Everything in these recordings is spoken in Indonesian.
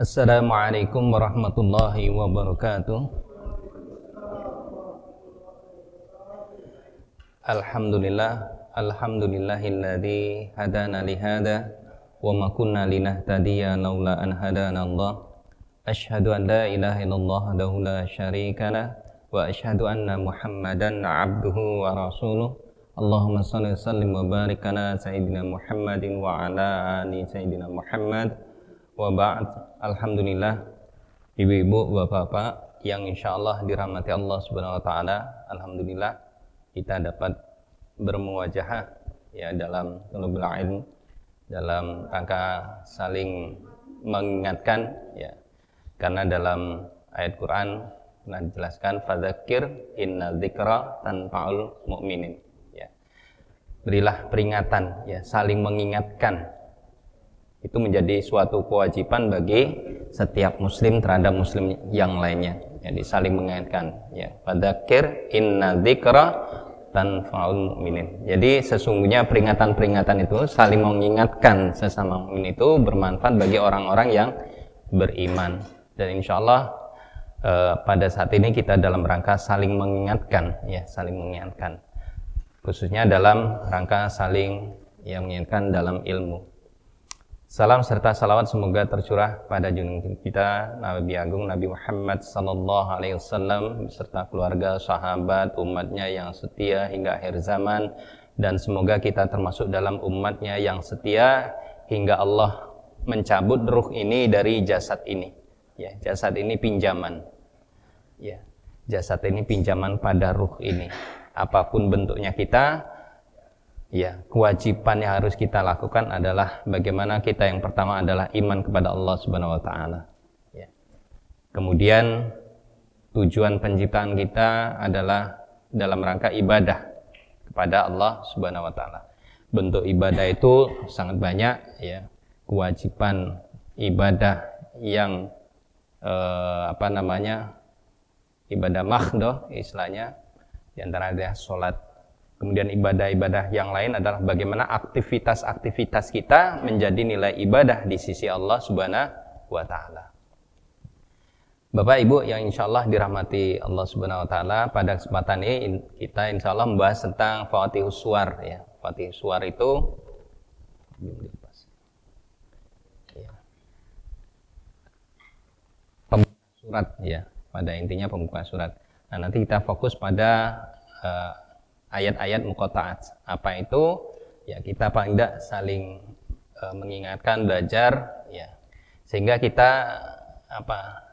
Assalamualaikum warahmatullahi wabarakatuh. Alhamdulillahilladzi hadana lihada wa ma kunna linahtadiya laula an hadanallah. Asyhadu an la ilaha illallah wahdahu la syarikalah wa asyhadu anna Muhammadan abduhu wa rasuluh. Allahumma shalli wa sallim wa barik ala sayyidina Muhammadin wa ala ali sayyidina Muhammad. Wa ba'd. Alhamdulillah, ibu-ibu, bapak-bapak yang insyaallah dirahmati Allah Subhanahu wa taala. Alhamdulillah kita dapat bermuwajahah ya dalam talabul ilm, dalam rangka saling mengingatkan ya. Karena dalam ayat Quran telah dijelaskan fadzakir inna dzikra tanfa'ul mu'minin ya. Berilah peringatan ya, saling mengingatkan. Itu menjadi suatu kewajiban bagi setiap muslim terhadap muslim yang lainnya. Jadi saling mengingatkan ya. Fadzakir inna dzikra tanfa'ul mu'minin. Jadi sesungguhnya peringatan-peringatan itu saling mengingatkan sesama mukmin itu bermanfaat bagi orang-orang yang beriman. Dan insyaallah pada saat ini kita dalam rangka saling mengingatkan ya, saling mengingatkan. Khususnya dalam rangka saling yang mengingatkan dalam ilmu. Salam serta salawat semoga tercurah pada junjungan kita Nabi Agung Nabi Muhammad sallallahu alaihi wasallam beserta keluarga, sahabat, umatnya yang setia hingga akhir zaman, dan semoga kita termasuk dalam umatnya yang setia hingga Allah mencabut ruh ini dari jasad ini. Ya, jasad ini pinjaman. Ya, jasad ini pinjaman pada ruh ini. Apapun bentuknya kita, ya, kewajiban yang harus kita lakukan adalah bagaimana kita yang pertama adalah iman kepada Allah Subhanahu wa taala. Ya. Kemudian tujuan penciptaan kita adalah dalam rangka ibadah kepada Allah Subhanahu wa taala. Bentuk ibadah itu sangat banyak ya. Kewajiban ibadah yang ibadah mahdhah istilahnya, di antara ada salat. Kemudian ibadah-ibadah yang lain adalah bagaimana aktivitas-aktivitas kita menjadi nilai ibadah di sisi Allah Subhanahu wa taala. Bapak Ibu yang insyaallah dirahmati Allah Subhanahu wa taala, pada kesempatan ini kita insyaallah membahas tentang Fatihus Suwar ya. Fatihus Suwar itu pembuka surat ya, pada intinya pembuka surat. Nah, nanti kita fokus pada ayat-ayat muqatta'at. Apa itu? Ya, kita paling tidak saling mengingatkan, belajar ya. Sehingga kita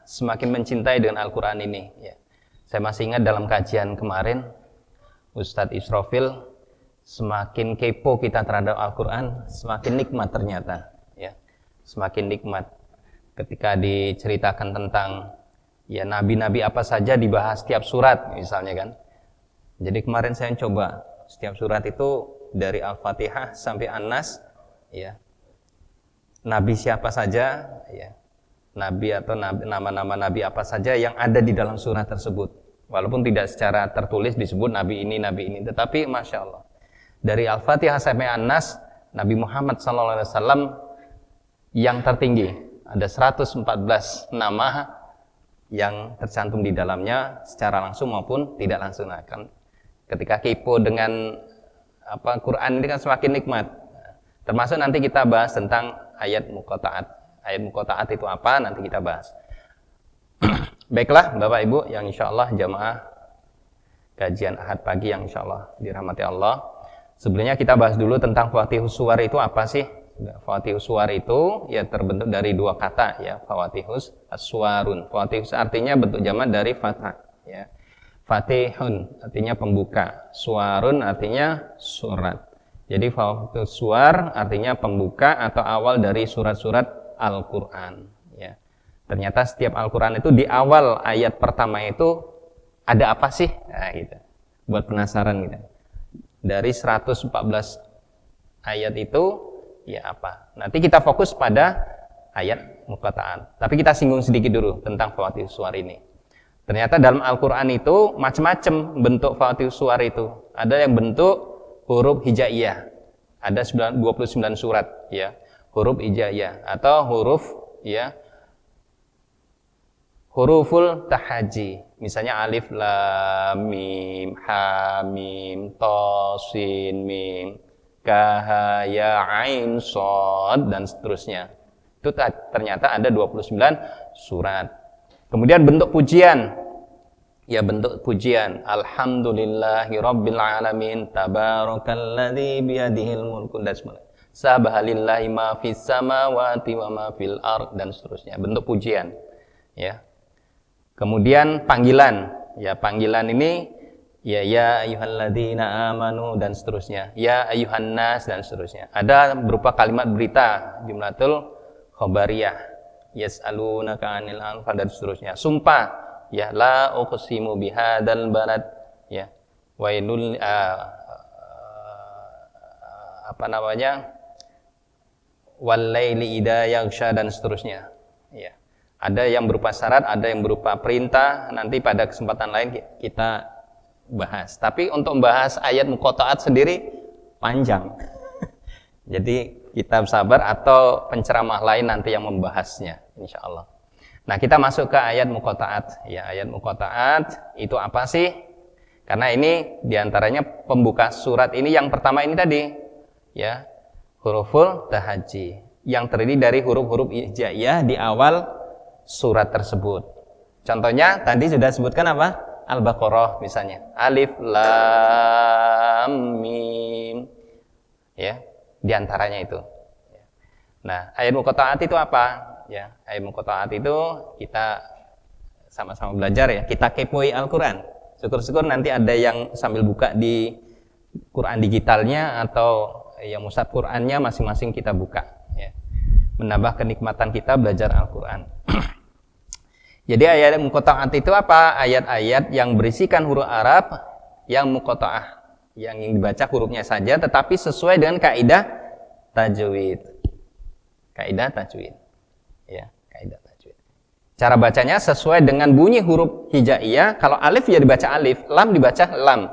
semakin mencintai dengan Al-Qur'an ini ya. Saya masih ingat dalam kajian kemarin Ustadz Israfil, semakin kepo kita terhadap Al-Qur'an, semakin nikmat ternyata ya. Semakin nikmat ketika diceritakan tentang ya nabi-nabi apa saja dibahas setiap surat misalnya kan. Jadi kemarin saya coba setiap surat itu dari Al-Fatihah sampai An-Nas ya. Nabi siapa saja ya. Nabi atau nama-nama nabi apa saja yang ada di dalam surat tersebut. Walaupun tidak secara tertulis disebut nabi ini, tetapi Masya Allah. Dari Al-Fatihah sampai An-Nas, Nabi Muhammad SAW yang tertinggi. Ada 114 nama yang tercantum di dalamnya secara langsung maupun tidak langsung. Ketika kepo dengan Quran ini kan semakin nikmat. Termasuk nanti kita bahas tentang ayat muqatta'at. Ayat muqatta'at itu apa? Nanti kita bahas. Baiklah Bapak Ibu yang insyaallah jamaah kajian Ahad pagi yang insyaallah dirahmati Allah. Sebelumnya kita bahas dulu tentang Fatihus Suwar itu apa sih? Fatihus Suwar itu ya terbentuk dari dua kata ya, Fatihus As-Suwarun. Fatihus artinya bentuk jamak dari fathah ya. Fatihun artinya pembuka, suwarun artinya surat. Jadi Fatihus Suwar artinya pembuka atau awal dari surat-surat Al-Qur'an ya. Ternyata setiap Al-Qur'an itu di awal ayat pertama itu ada apa sih? Nah, gitu. Buat penasaran gitu. Dari 114 ayat itu ya apa? Nanti kita fokus pada ayat muqatta'at. Tapi kita singgung sedikit dulu tentang Fatihus Suwar ini. Ternyata dalam Al-Quran itu macam-macam bentuk Fatihus Suwar itu. Ada yang bentuk huruf hijaiyah. Ada 29 surat ya, huruf hijaiyah atau huruf ya huruful tahaji. Misalnya alif, lam, mim, ha, mim, to, sin, mim, ka, ha, ya, ain, shad, dan seterusnya. Itu ternyata ada 29 surat. Kemudian bentuk pujian. Ya, bentuk pujian. Alhamdulillahi rabbil alamin, tabarakalladzi biyadihil mulku, dan sebagainya. Subhanallahi ma fis samawati wa ma fil ard, dan seterusnya. Bentuk pujian. Ya. Kemudian panggilan, ya panggilan ini ya ayyuhalladzina amanu, dan seterusnya. Ya ayyuhan nas, dan seterusnya. Ada berupa kalimat berita, jumlatul khabariyah. Yas'alunaka 'anil anfal, dan seterusnya. Sumpah, ya la uqsimu bihadzal balad, ya. Wailul wal laili idza yaghsha, dan seterusnya. Ya. Ada yang berupa syarat, ada yang berupa perintah. Nanti pada kesempatan lain kita bahas. Tapi untuk membahas ayat muqatta'at sendiri panjang. Jadi kita sabar atau penceramah lain nanti yang membahasnya, insya Allah. Nah, kita masuk ke ayat muqatta'at. Ya, ayat muqatta'at itu apa sih? Karena ini diantaranya pembuka surat ini yang pertama ini tadi, ya, huruful tahaji, yang terdiri dari huruf-huruf hijaiyah di awal surat tersebut. Contohnya tadi sudah sebutkan apa? Al-Baqarah misalnya. Alif, lam, mim. Ya, di antaranya itu. Nah, ayat muqatta'at itu apa? Ya, ayat muqatta'at itu kita sama-sama belajar ya. Kita kepoin Al-Qur'an. Syukur-syukur nanti ada yang sambil buka di Quran digitalnya atau yang musab Qur'annya masing-masing kita buka ya. Menambah kenikmatan kita belajar Al-Qur'an. Jadi ayat muqatta'at itu apa? Ayat-ayat yang berisikan huruf Arab yang muqatta'ah, yang dibaca hurufnya saja tetapi sesuai dengan kaidah tajwid. Kaidah tajwid. Ya, kaidah tajwid. Cara bacanya sesuai dengan bunyi huruf hijaiyah. Kalau alif ya dibaca alif, lam dibaca lam.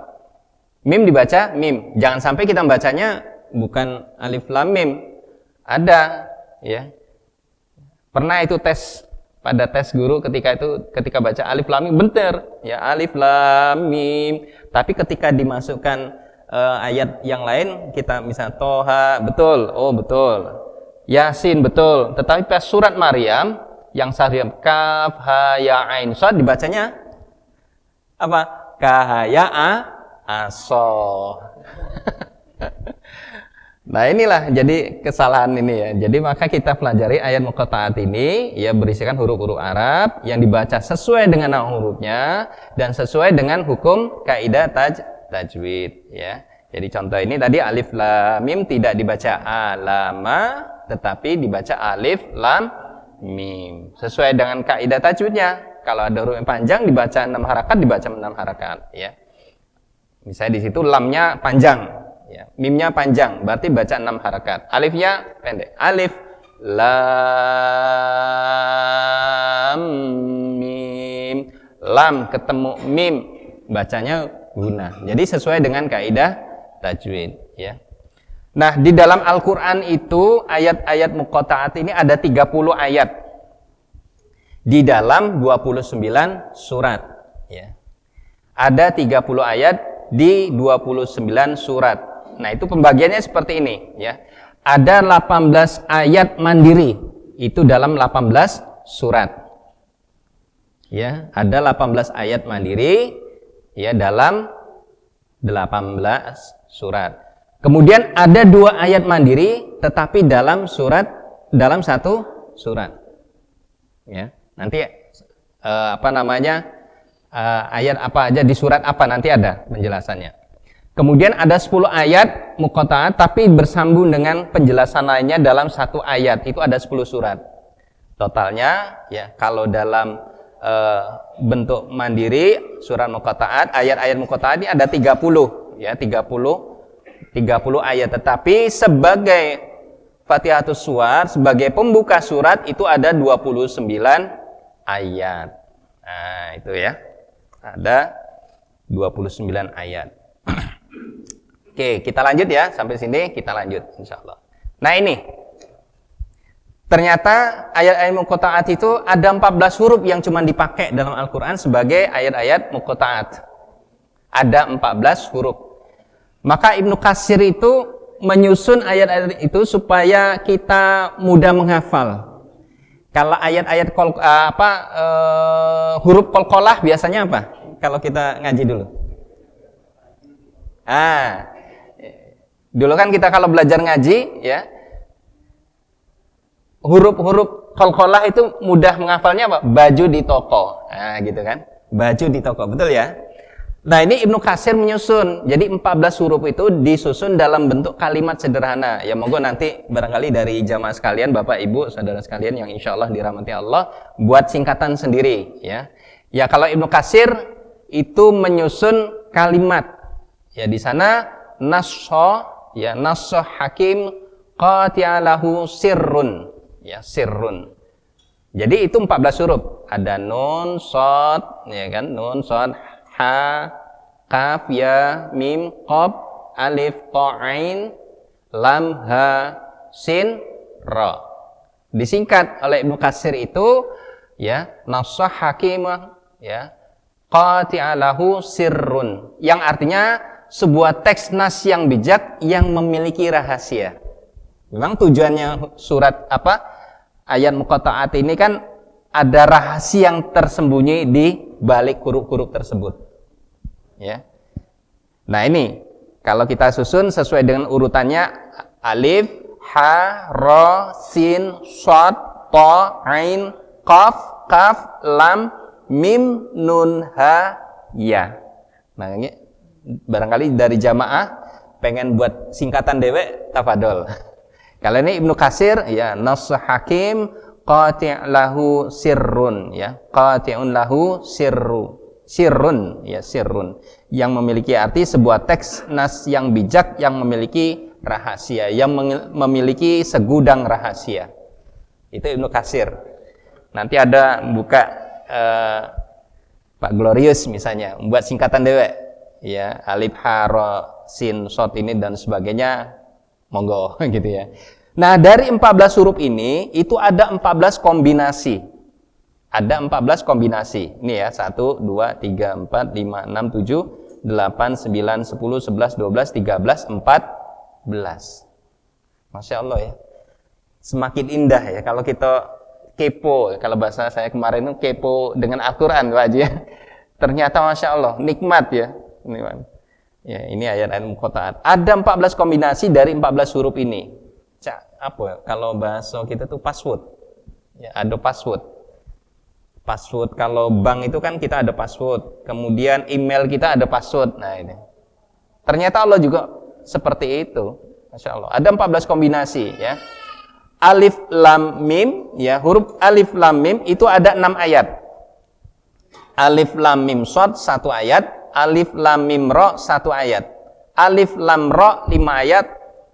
Mim dibaca mim. Jangan sampai kita membacanya bukan alif lam mim. Ada ya. Pernah itu pada tes guru ketika baca alif lam mim bener ya, alif lam mim, tapi ketika dimasukkan ayat yang lain kita misalnya Toha betul, oh betul, Yasin betul, tetapi pas surat Maryam yang sahriam kaf ha ya ain shad dibacanya apa? Ka ha ya aso. Nah, inilah jadi kesalahan ini ya. Jadi maka kita pelajari ayat muqatta'at ini ya berisikan huruf-huruf Arab yang dibaca sesuai dengan nama hurufnya dan sesuai dengan hukum kaidah tajwid ya. Jadi contoh ini tadi alif lam mim tidak dibaca alama tetapi dibaca alif lam mim. Sesuai dengan kaidah tajwidnya. Kalau ada huruf yang panjang dibaca 6 harakat, dibaca 6 harakat ya. Misalnya di situ lamnya panjang. Ya, mimnya panjang, berarti baca 6 harakat. Alifnya pendek. Alif, lam, mim. Lam ketemu mim, bacanya guna. Jadi sesuai dengan kaidah tajwid. Ya. Nah, di dalam Al-Quran itu ayat-ayat muqatta'at ini ada 30 ayat. Di dalam 29 surat. Ya. Ada 30 ayat di 29 surat. Nah, itu pembagiannya seperti ini ya. Ada 18 ayat mandiri itu dalam 18 surat. Ya, ada 18 ayat mandiri ya dalam 18 surat. Kemudian ada 2 ayat mandiri tetapi dalam satu surat. Ya, nanti ayat apa aja di surat apa nanti ada penjelasannya. Kemudian ada 10 ayat muqatta'at tapi bersambung dengan penjelasan lainnya dalam satu ayat. Itu ada 10 surat. Totalnya ya kalau dalam bentuk mandiri surat muqatta'at, ayat-ayat muqatta'at ini ada 30 ya, 30 ayat, tetapi sebagai Fatihatus Suwar, sebagai pembuka surat itu ada 29 ayat. Nah, itu ya. Ada 29 ayat. Oke, kita lanjut ya. Sampai sini kita lanjut insyaallah. Nah, ini Ternyata ayat-ayat muqatta'at itu ada 14 huruf yang cuma dipakai dalam Al-Quran sebagai ayat-ayat muqatta'at. Ada 14 huruf. Maka Ibnu Katsir itu menyusun ayat-ayat itu supaya kita mudah menghafal. Kalau ayat-ayat huruf qalqalah biasanya apa? Kalau kita ngaji dulu. Dulu kan kita kalau belajar ngaji ya, huruf-huruf qalqalah itu mudah menghafalnya apa? Baju di toko. Nah, gitu kan? Baju di toko, betul ya? Nah, ini Ibnu Katsir menyusun. Jadi 14 huruf itu disusun dalam bentuk kalimat sederhana. Ya monggo nanti barangkali dari jamaah sekalian, Bapak, Ibu, saudara sekalian yang insya Allah dirahmati Allah, buat singkatan sendiri ya. Ya kalau Ibnu Katsir itu menyusun kalimat. Ya di sana nasso hakim qati'alahu sirrun. Ya, sirrun. Jadi itu 14 huruf. Ada nun, shad, ya kan? Nun, shad, ha, kaf, ya, mim, qaf, alif, ta, ain, lam, ha, sin, ra. Disingkat oleh Ibnu Katsir itu ya, nassah hakimah ya, qati'alahu sirrun. Yang artinya sebuah teks nas yang bijak yang memiliki rahasia. Memang tujuannya surat ayat muqatta'at ini kan ada rahasia yang tersembunyi di balik huruf-huruf tersebut. Ya. Nah, ini kalau kita susun sesuai dengan urutannya alif, ha, ra, sin, shad, ta, ain, qaf, kaf, lam, mim, nun, ha, ya. Nah, ini barangkali dari jamaah pengen buat singkatan dewe, tafadol. Kalau ini Ibnu Katsir ya, nass hakim qati' lahu sirrun ya, qati'un lahu sirrun ya, sirrun yang memiliki arti sebuah teks nas yang bijak yang memiliki rahasia, yang memiliki segudang rahasia. Itu Ibnu Katsir. Nanti ada buka Pak Glorious misalnya membuat singkatan dewe ya, alif, ha, ra, sin, shad ini dan sebagainya, monggo gitu ya. Nah, dari 14 huruf ini itu ada 14 kombinasi. Ada 14 kombinasi. Ini ya, 1 2 3 4 5 6 7 8 9 10 11 12 13 14. Masya Allah ya. Semakin indah ya kalau kita kepo, kalau bahasa saya kemarin itu kepo dengan Al-Qur'an Pak Haji ya. Ternyata Masya Allah nikmat ya. Ya, ini ayat-ayat muqatta'at. Ada 14 kombinasi dari 14 huruf ini. Kalau bahasa kita tuh password. Ya, ada password. Password kalau bank itu kan kita ada password. Kemudian email kita ada password. Nah, ini. Ternyata Allah juga seperti itu. Masya Allah. Ada 14 kombinasi ya. Alif lam mim ya, huruf alif lam mim itu ada 6 ayat. Alif lam mim shad 1 ayat. Alif lam mim ra 1 ayat. Alif lam ra 5 ayat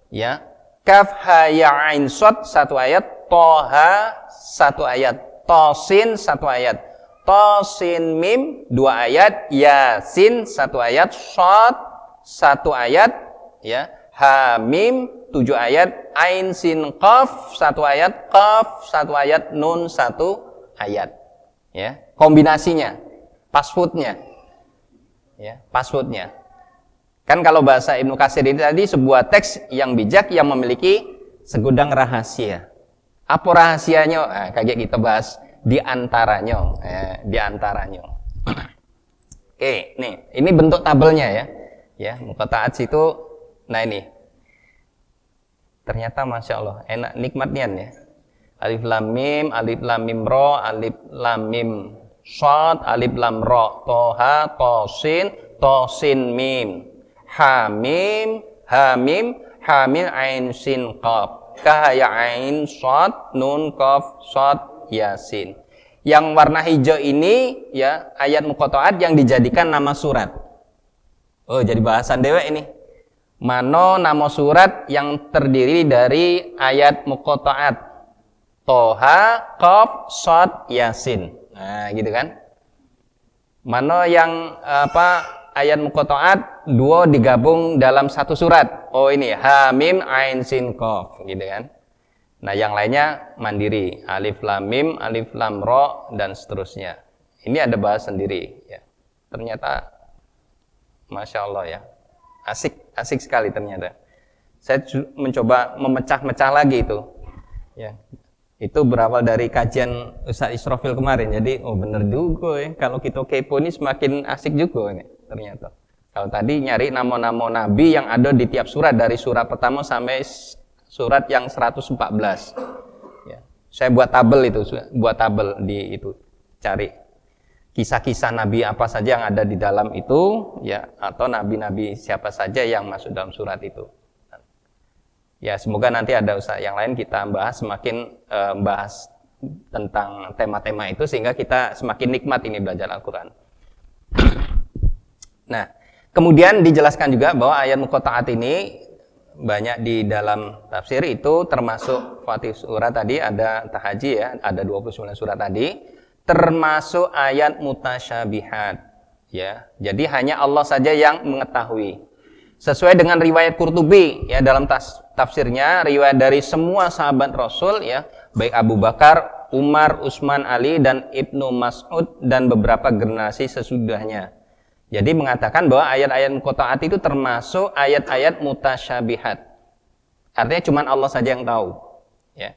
ya. Kaf ha ya ain shad 1 ayat. Toha 1 ayat. Tosin 1 ayat. Tosin mim 2 ayat. Yasin 1 ayat. Shad 1 ayat ya. Ha mim 7 ayat. Ain sin qaf 1 ayat. Qaf 1 ayat. Nun 1 ayat ya. Kombinasinya, passwordnya ya, passwordnya. Kan kalau bahasa Ibnu Katsir ini tadi sebuah teks yang bijak yang memiliki segudang rahasia. Apa rahasianya? Nah, kayak kita bahas di antaranya. Di antaranya. Oke, nih, ini bentuk tabelnya ya. Ya, muqatta'at itu. Nah ini. Ternyata Masya Allah, enak nikmatnya ya. Alif lam mim ra, alif lam mim shad, alif lam ra, toha, tosin mim. Hamim, ain sin qaf, kah ya ain shad, nun qaf shad yasin. Yang warna hijau ini ya ayat muqatta'at yang dijadikan nama surat. Oh, jadi bahasan dewe ini. Mano nama surat yang terdiri dari ayat muqatta'at. Toha, qaf, shad, yasin. Nah, gitu kan? Mano yang ayat muqatta'at 2 digabung dalam satu surat. Oh ini Hamim Ain Sin Qaf gitu kan. Nah, yang lainnya mandiri, alif lam mim, alif lam ro, dan seterusnya. Ini ada bahas sendiri. Ya. Ternyata, masya Allah ya, asik sekali ternyata. Saya mencoba memecah-mecah lagi itu. Ya. Itu berawal dari kajian Ustaz Israfil kemarin. Jadi, bener juga ya. Kalau kita kepo ini semakin asik juga ini ternyata. Kalau tadi nyari nama-nama nabi yang ada di tiap surat, dari surat pertama sampai surat yang 114. Ya. Saya buat tabel itu, di itu, cari kisah-kisah nabi apa saja yang ada di dalam itu, ya, atau nabi-nabi siapa saja yang masuk dalam surat itu. Ya, semoga nanti ada usaha yang lain kita bahas, semakin bahas tentang tema-tema itu sehingga kita semakin nikmat ini belajar Al-Qur'an. Nah, kemudian dijelaskan juga bahwa ayat muqatta'at ini banyak di dalam tafsir itu, termasuk Fatih surat tadi ada Tahaji ya, ada 29 surat tadi, termasuk ayat mutasyabihat ya. Jadi hanya Allah saja yang mengetahui. Sesuai dengan riwayat Qurtubi ya, dalam tafsirnya, riwayat dari semua sahabat Rasul ya, baik Abu Bakar, Umar, Utsman, Ali, dan Ibnu Mas'ud dan beberapa generasi sesudahnya. Jadi mengatakan bahwa ayat-ayat muqatta'at itu termasuk ayat-ayat mutasyabihat. Artinya cuma Allah saja yang tahu. Ya.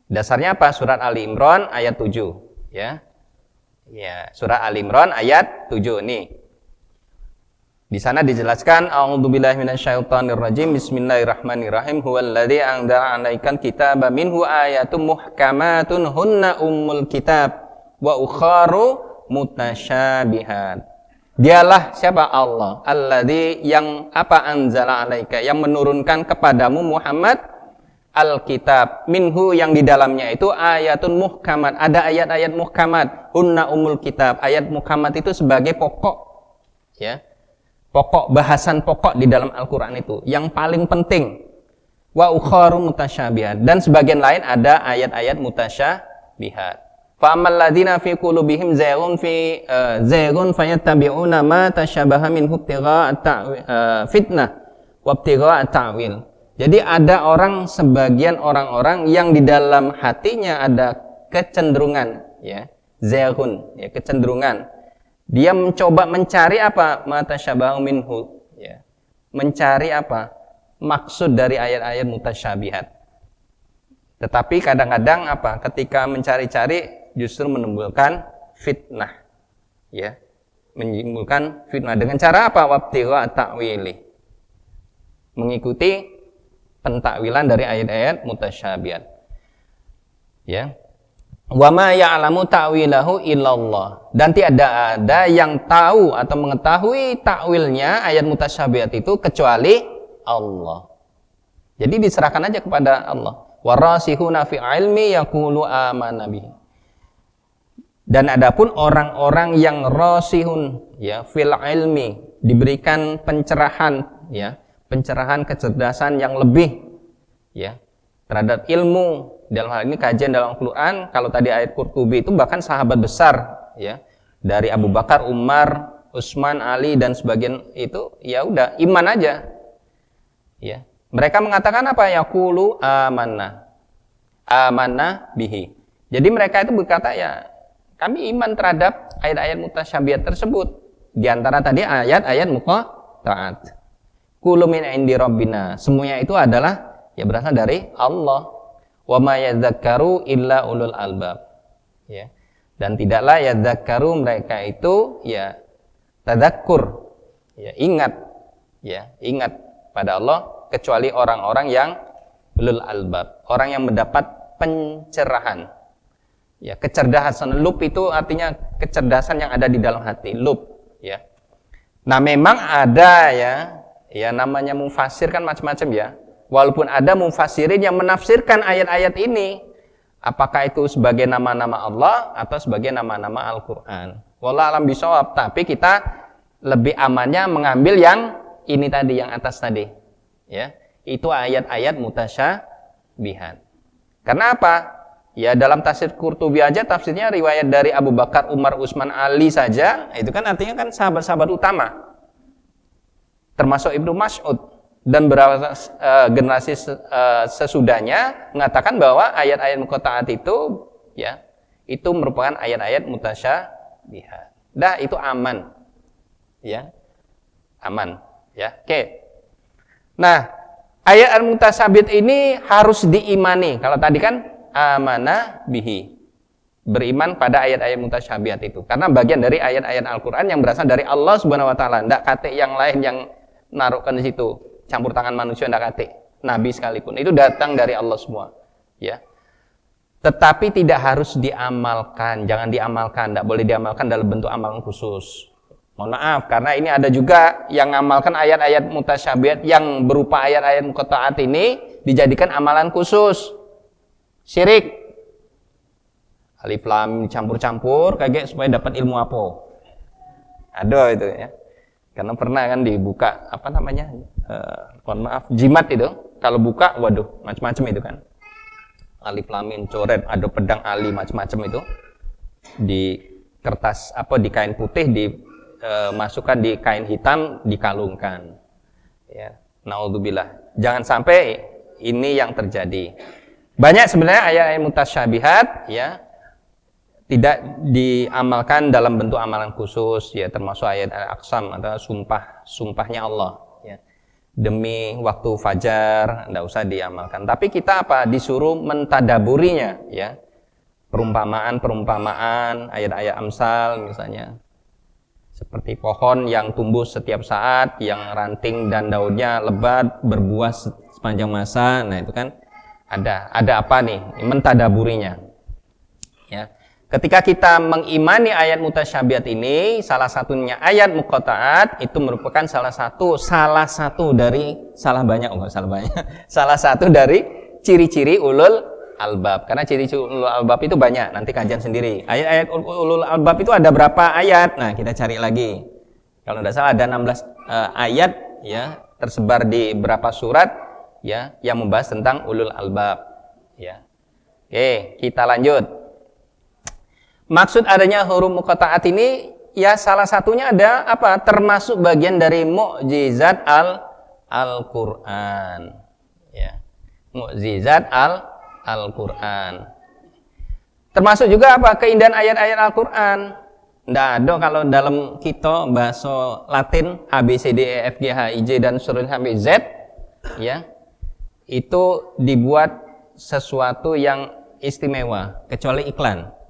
Dasarnya apa? Surat Ali Imran ayat 7. Ya. Ya, surat Ali Imran ayat 7 nih. Di sana dijelaskan, A'udzubillahi minasyaitonirrajim. Bismillahirrahmanirrahim. Huwallazi anzala 'alaikal kitaba minhu ayatun muhkamatun hunna ummul kitab wa ukharu mutasyabihat. Dialah siapa? Allah. Alladzi yang apa anzala 'alaika, yang menurunkan kepadamu Muhammad Alkitab, minhu yang di dalamnya itu ayatun muhkamat, ada ayat-ayat muhkamat, hunna ummul kitab. Ayat muhkamat itu sebagai pokok ya. Pokok, bahasan pokok di dalam Al-Qur'an itu yang paling penting. Wa ukharu mutasyabihat, dan sebagian lain ada ayat-ayat mutasyabihat. Fa ammal ladzina fi qulubihim zayghun fayattabi'una ma tasyabaha minhu ibtigha'a fitnah wa ibtigha'a ta'wil. Jadi ada sebagian orang-orang yang di dalam hatinya ada kecenderungan ya, zayghun ya, kecenderungan. Dia mencoba mencari apa? Ma tasyabaha minhu ya. Mencari apa? Maksud dari ayat-ayat mutasyabihat. Tetapi kadang-kadang apa? Ketika mencari-cari justru menimbulkan fitnah ya, menimbulkan fitnah dengan cara apa? Wabtigha ta'wili, mengikuti pentakwilan dari ayat-ayat mutasyabihat ya. Wa ma ya'lamu ta'wilahu illallah, dan tidak ada yang tahu atau mengetahui takwilnya ayat mutasyabihat itu kecuali Allah. Jadi diserahkan aja kepada Allah. Warasihuna fi ilmi yaqulu amanna bihi. Dan adapun orang-orang yang rasihun ya fil ilmi, diberikan pencerahan ya, pencerahan kecerdasan yang lebih ya terhadap ilmu, dalam hal ini kajian dalam Al-Qur'an. Kalau tadi ayat Qurtubi itu bahkan sahabat besar ya, dari Abu Bakar, Umar, Utsman, Ali, dan sebagian itu ya udah iman aja ya. Mereka mengatakan apa? Yaqulu amanna bihi. Jadi mereka itu berkata ya, kami iman terhadap ayat-ayat mutasyabihat tersebut. Di antara tadi ayat-ayat muqatta'at. Kullu min indi rabbina. Semuanya itu adalah ya berasal dari Allah. Wa ma yadzakkaru illa ulul albab. Ya. Dan tidaklah yadzakkaru, mereka itu ya tadzakkur. Ya, ingat pada Allah kecuali orang-orang yang ulul albab, orang yang mendapat pencerahan. Ya, kecerdasan, lub itu artinya kecerdasan yang ada di dalam hati, lub ya. Nah, memang ada ya namanya mufasir kan macam-macam ya. Walaupun ada mufasirin yang menafsirkan ayat-ayat ini, apakah itu sebagai nama-nama Allah atau sebagai nama-nama Al-Qur'an. Wallahu a'lam bishawab, tapi kita lebih amannya mengambil yang ini tadi, yang atas tadi. Ya, itu ayat-ayat mutasyabihat. Karena apa? Ya, dalam tafsir Qurtubi aja tafsirnya riwayat dari Abu Bakar, Umar, Utsman, Ali saja, itu kan artinya kan sahabat-sahabat utama. Termasuk Ibnu Mas'ud dan beberapa generasi sesudahnya mengatakan bahwa ayat-ayat muqatta'at itu ya itu merupakan ayat-ayat mutasyabihat. Dah itu aman. Ya. Aman, ya. Oke. Nah, ayat mutasyabihat ini harus diimani. Kalau tadi kan amanah bihi. Beriman pada ayat-ayat mutasyabihat itu. Karena bagian dari ayat-ayat Al-Qur'an yang berasal dari Allah Subhanahu wa taala. Enggak kate yang lain yang naruhkan di situ. Campur tangan manusia enggak kate. Nabi sekalipun itu datang dari Allah semua. Ya. Tetapi tidak harus diamalkan, jangan diamalkan, tidak boleh diamalkan dalam bentuk amalan khusus. Mohon maaf, karena ini ada juga yang mengamalkan ayat-ayat mutasyabihat yang berupa ayat-ayat muqatta'at ini dijadikan amalan khusus. Syirik. Alif lam campur-campur kayak supaya dapat ilmu apa. Ada itu ya. Karena pernah kan dibuka apa namanya? Mohon maaf, jimat itu. Kalau buka, waduh, macam-macam itu kan. Alif lam mim coret, ada pedang ali macam-macam itu di kertas apa di kain putih dimasukkan di kain hitam dikalungkan ya naudzubillah, jangan sampai ini yang terjadi. Banyak sebenarnya ayat-ayat mutasyabihat ya tidak diamalkan dalam bentuk amalan khusus ya, termasuk ayat al-aqsam atau sumpahnya Allah. Demi waktu fajar enggak usah diamalkan, tapi kita apa disuruh mentadaburinya ya, perumpamaan ayat-ayat amsal misalnya seperti pohon yang tumbuh setiap saat, yang ranting dan daunnya lebat berbuah sepanjang masa. Nah itu kan ada apa nih mentadaburinya ya. Ketika kita mengimani ayat mutasyabihat ini, salah satunya ayat muqatta'at itu merupakan salah satu dari salah satu dari ciri-ciri ulul albab. Karena ciri-ciri ulul albab itu banyak, nanti kajian sendiri. Ayat-ayat ulul albab itu ada berapa ayat? Nah, kita cari lagi. Kalau tidak salah ada 16 ayat ya, tersebar di berapa surat ya yang membahas tentang ulul albab ya. Oke, kita lanjut. Maksud adanya huruf muqatta'at ini ya salah satunya ada apa? Termasuk bagian dari mukjizat Al-Qur'an. Ya. Mukjizat Al-Qur'an. Termasuk juga apa? Keindahan ayat-ayat Al-Qur'an. Nggak ada kalau dalam kita bahasa Latin A B C D E F G H I J dan seterusnya sampai Z ya. Itu dibuat sesuatu yang istimewa kecuali iklan.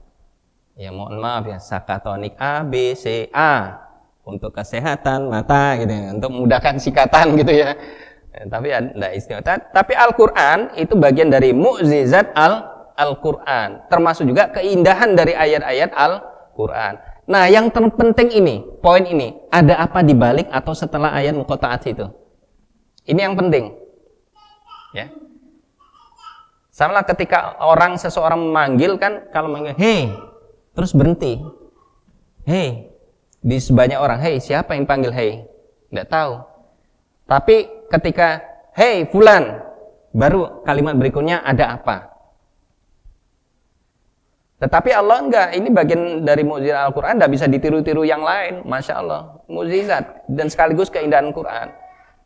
Ya mohon maaf ya, sakatonik A, B, C, A untuk kesehatan mata gitu ya, untuk memudahkan sikatan gitu ya. Tapi enggak istimewa. Tapi Al-Qur'an itu bagian dari mukjizat Al-Qur'an, termasuk juga keindahan dari ayat-ayat Al-Qur'an. Nah, yang terpenting ini, poin ini, ada apa di balik atau setelah ayat muqatta'at itu? Ini yang penting. Ya. Sama ketika seseorang memanggil kan, kalau manggil, "Hei," terus berhenti. Hei, di sebanyak orang, hei, siapa yang panggil hei? Nggak tahu. Tapi ketika hei fulan, baru kalimat berikutnya ada apa? Tetapi Allah enggak, ini bagian dari mukjizat Al-Qur'an, enggak bisa ditiru-tiru yang lain. Masya Allah, mukjizat dan sekaligus keindahan Quran.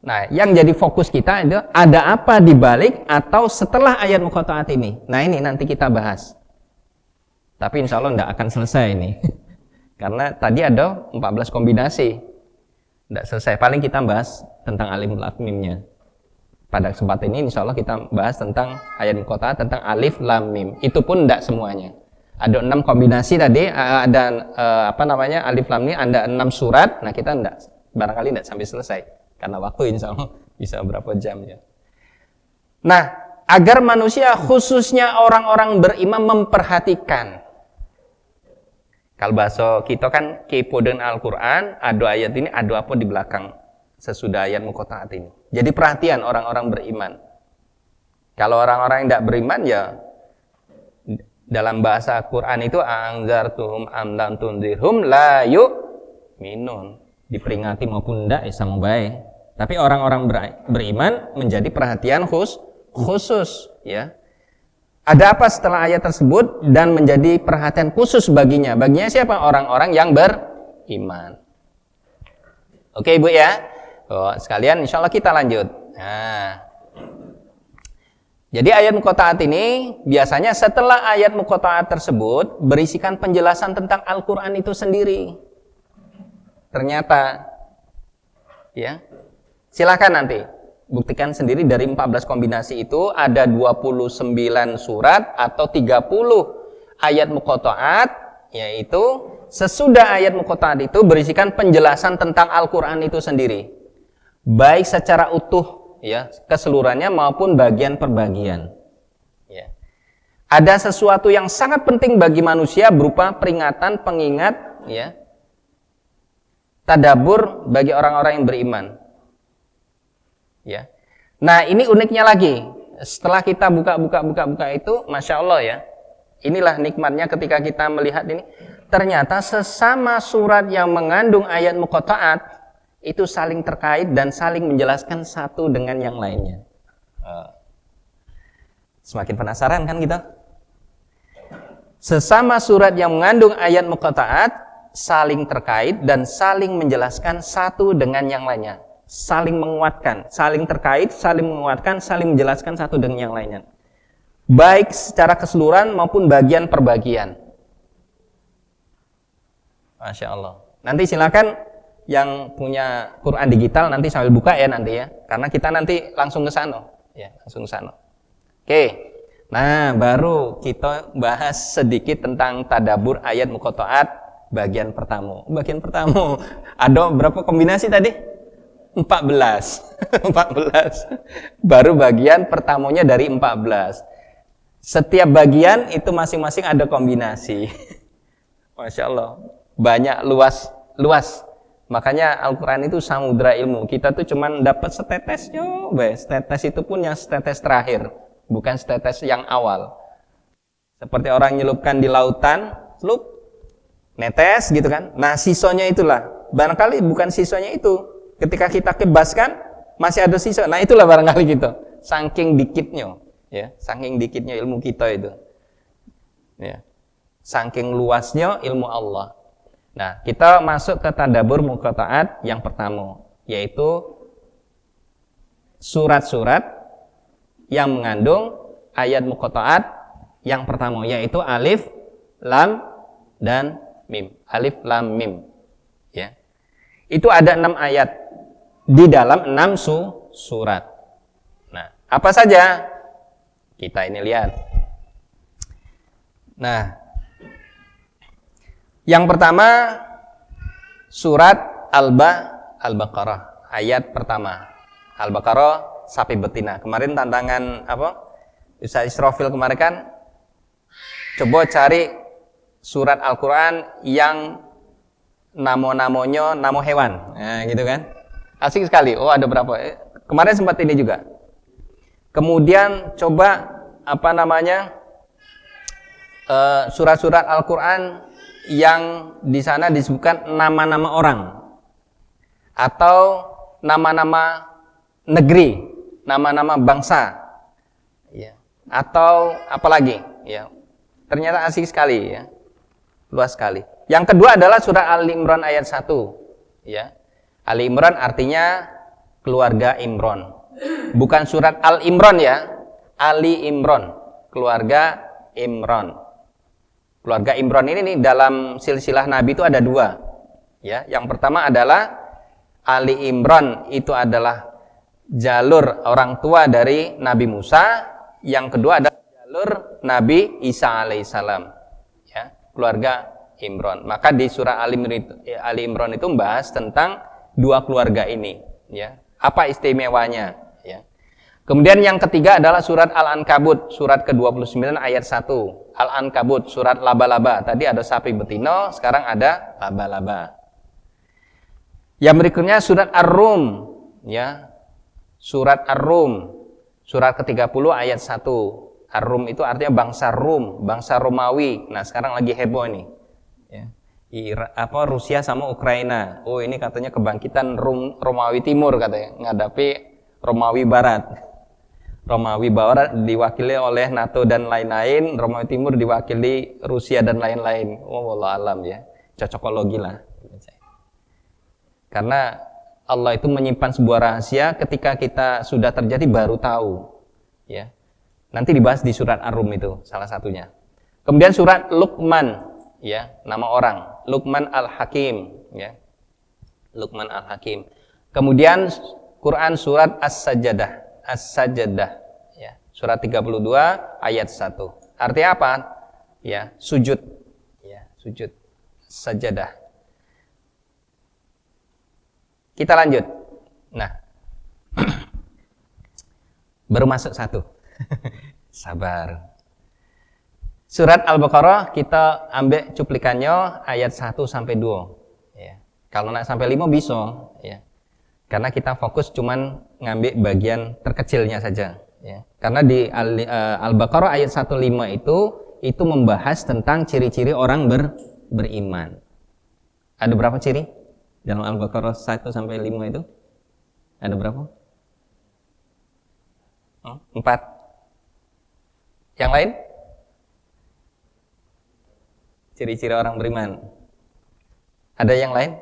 Nah, yang jadi fokus kita itu ada apa di balik atau setelah ayat muqatta'at ini. Nah, ini nanti kita bahas. Tapi insya Allah tidak akan selesai ini. Karena tadi ada 14 kombinasi. Tidak selesai. Paling kita bahas tentang alif lam mimnya. Pada kesempatan ini insya Allah kita bahas tentang ayat muqatta'at, tentang alif lam mim. Itu pun tidak semuanya. Ada 6 kombinasi tadi, ada alif lam mim, ada 6 surat. Nah kita barangkali tidak sampai selesai. Karena waktu insya Allah bisa berapa jam ya. Nah, agar manusia khususnya orang-orang beriman memperhatikan. Kalau bahasa kita kan kepo dengan Al-Quran, ada ayat ini, ada apa di belakang sesudah ayat muqatta'at ini. Jadi perhatian orang-orang beriman. Kalau orang-orang yang tidak beriman ya dalam bahasa Quran itu anzartum am lam tunzirhum la yu'minun. Diperingati maupun tidak sama baik. Tapi orang-orang beriman menjadi perhatian khusus ya. Ada apa setelah ayat tersebut dan menjadi perhatian khusus baginya? Baginya siapa? Orang-orang yang beriman. Oke Ibu ya. Sekalian insya Allah kita lanjut. Nah, jadi ayat muqatta'at ini biasanya setelah ayat muqatta'at tersebut berisikan penjelasan tentang Al-Qur'an itu sendiri. Ternyata ya. Silakan nanti buktikan sendiri dari 14 kombinasi itu ada 29 surat atau 30 ayat muqatta'at, yaitu sesudah ayat muqatta'at itu berisikan penjelasan tentang Al-Qur'an itu sendiri. Baik secara utuh ya, keseluruhannya maupun bagian per bagian. Ya. Ada sesuatu yang sangat penting bagi manusia berupa peringatan, pengingat ya. Tadabbur bagi orang-orang yang beriman. Ya. Nah, ini uniknya lagi. Setelah kita buka itu, Masya Allah ya. Inilah nikmatnya ketika kita melihat ini. Ternyata sesama surat yang mengandung ayat muqatta'at itu saling terkait dan saling menjelaskan satu dengan yang lainnya. Semakin penasaran kan kita? Sesama surat yang mengandung ayat muqatta'at saling terkait dan saling menjelaskan satu dengan yang lainnya. Saling menguatkan, saling terkait, saling menguatkan, saling menjelaskan satu dengan yang lainnya. Baik secara keseluruhan maupun bagian per bagian. Masya Allah. Nanti silakan yang punya Quran digital nanti sambil buka ya nanti ya. Karena kita nanti langsung ke sana. Ya, langsung ke sana. Oke. Nah, baru kita bahas sedikit tentang tadabbur ayat muqatta'at bagian pertama. Bagian pertama. Ada berapa kombinasi tadi? 14. 14. Baru bagian pertamanya dari 14. Setiap bagian itu masing-masing ada kombinasi. Masya Allah. Banyak luas. Makanya Al-Quran itu samudra ilmu. Kita tuh cuman dapat setetes, setetes itu pun yang setetes terakhir, bukan setetes yang awal. Seperti orang nyelupkan di lautan, netes gitu kan. Nah, sisanya itulah. Barangkali bukan sisanya itu. Ketika kita kebaskan, masih ada sisa. Nah, itulah barangkali gitu. Saking dikitnya, ya, saking dikitnya ilmu kita itu. Ya. Saking luasnya ilmu Allah. Nah, kita masuk ke tadabbur muqatta'at yang pertama, yaitu surat-surat yang mengandung ayat muqatta'at yang pertama, yaitu alif, lam, dan mim. Alif, lam, mim. Ya. Itu ada 6 ayat di dalam 6 surat. Nah, apa saja? Kita ini lihat. Nah, yang pertama surat Al-Baqarah ayat pertama. Al-Baqarah sapi betina. Kemarin tantangan Ustaz Israfil kemarin kan coba cari surat Al-Qur'an yang nama-namanya nama hewan. Nah, gitu kan? Asik sekali. Oh, ada berapa? Kemarin sempat ini juga. Kemudian coba surat-surat Al-Qur'an yang di sana disebutkan nama-nama orang atau nama-nama negeri, nama-nama bangsa, ya. Atau apalagi, ya. Ternyata asik sekali, ya, luas sekali. Yang kedua adalah surah Ali Imran ayat 1, ya. Ali Imran artinya keluarga Imran, bukan surat Al Imran ya, Ali Imran, keluarga Imran. Keluarga Imran ini nih dalam silsilah Nabi itu ada 2. Ya, yang pertama adalah Ali Imran, itu adalah jalur orang tua dari Nabi Musa. Yang kedua adalah jalur Nabi Isa alaihissalam. Ya, keluarga Imran. Maka di surah Ali Imran itu membahas tentang 2 keluarga ini. Ya, apa istimewanya? Ya. Kemudian yang ketiga adalah surat Al-Ankabut, surat ke-29 ayat 1. Al-Ankabut, surat laba-laba. Tadi ada sapi betina, sekarang ada laba-laba. Yang berikutnya surat Ar-Rum, ya. Surat Ar-Rum, surat ke-30 ayat 1. Ar-Rum itu artinya bangsa Rum, bangsa Romawi. Nah, sekarang lagi heboh ini. Ya. Rusia sama Ukraina. Oh, ini katanya kebangkitan Romawi Timur katanya, ngadapi Romawi Barat. Romawi Barat diwakili oleh NATO dan lain-lain, Romawi Timur diwakili Rusia dan lain-lain. Oh, wallah alam ya, cocokologi lah. Karena Allah itu menyimpan sebuah rahasia, ketika kita sudah terjadi baru tahu. Ya. Nanti dibahas di surat Ar-Rum itu salah satunya. Kemudian surat Luqman, ya, nama orang, Luqman Al-Hakim, ya. Luqman Al-Hakim. Kemudian Quran surat As-Sajdah, As-Sajdah, ya. Surat 32 ayat 1. Artinya apa? Ya, sujud. Ya, sujud. Sajadah. Kita lanjut. Nah, baru masuk satu. Sabar. Surat Al-Baqarah kita ambil cuplikannya ayat 1 sampai 2. Ya. Kalau nak sampai 5 bisa. Ya. Karena kita fokus cuman ngambil bagian terkecilnya saja. Ya. Karena di Al-Baqarah ayat 1-5 itu membahas tentang ciri-ciri orang beriman. Ada berapa ciri? Dalam Al-Baqarah 1 sampai 5 itu ada berapa? 4. Yang lain? Ciri-ciri orang beriman. Ada yang lain?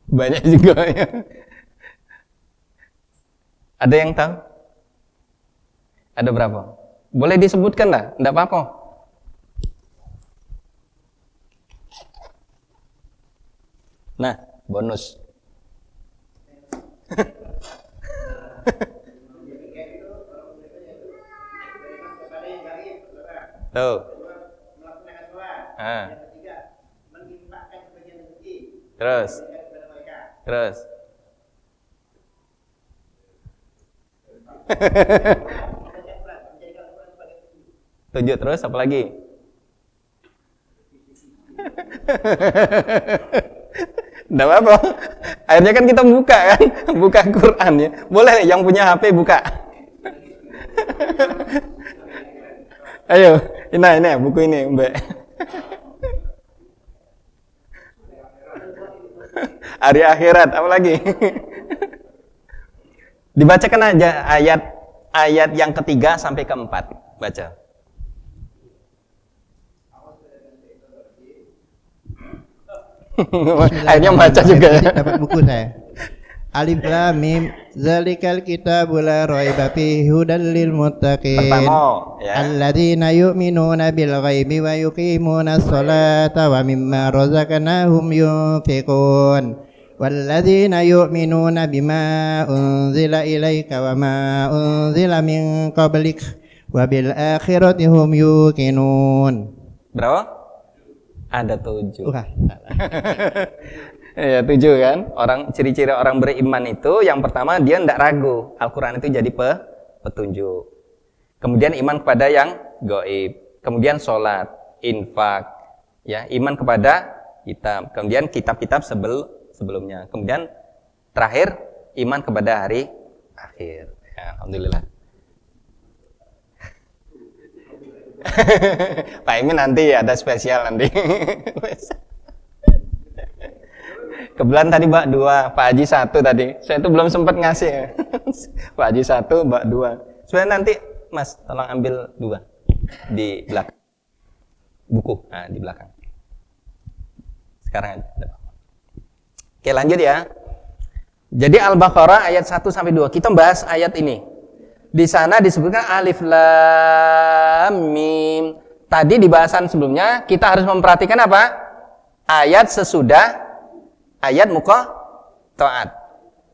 Banyak juga ya. Ada yang tahu? Ada berapa? Boleh disebutkan lah, enggak apa-apa. Nah, bonus. Tuh. Terus. Terus. Tujuh terus apa lagi? Nggak apa-apa. Akhirnya kan kita buka kan, buka Quran ya. Boleh yang punya HP buka. Ayo, ini buku ini, Mbak. Hari akhirat, apa lagi? Dibacakan aja ayat yang ketiga sampai keempat. Baca. Akhirnya baca juga ya. Dapat buku saya. Alif Lam Mim zalikal kitabul la raiba fihi hudal lil muttaqin. Pertama, ya. Alladzina yu'minuna bil ghaibi wa yuqimuna sholata wa mimma razaqnahum yunfiqun. Walladzina yu'minuna bima unzila ilaika wa ma unzila min qablik wa bil akhirati hum yuqinun. Berapa? Ada 7. Ya 7 kan. Ciri-ciri orang beriman itu yang pertama dia tidak ragu. Al-Quran itu jadi petunjuk. Kemudian iman kepada yang gaib. Kemudian sholat, infak, ya iman kepada kitab. Kemudian kitab-kitab sebelumnya. Kemudian terakhir iman kepada hari akhir. Ya, alhamdulillah. Pak Imin nanti ada spesial nanti. Kebetulan tadi Mbak 2, Pak Haji 1 tadi. Saya itu belum sempat ngasih. Pak Haji 1, Mbak 2. Sebenarnya nanti Mas tolong ambil 2 di belakang. Buku, nah di belakang. Sekarang aja. Oke, lanjut ya. Jadi Al-Baqarah ayat 1 sampai 2. Kita bahas ayat ini. Di sana disebutkan Alif Lam Mim. Tadi di bahasan sebelumnya kita harus memperhatikan apa? Ayat sesudah ayat muqatta'at.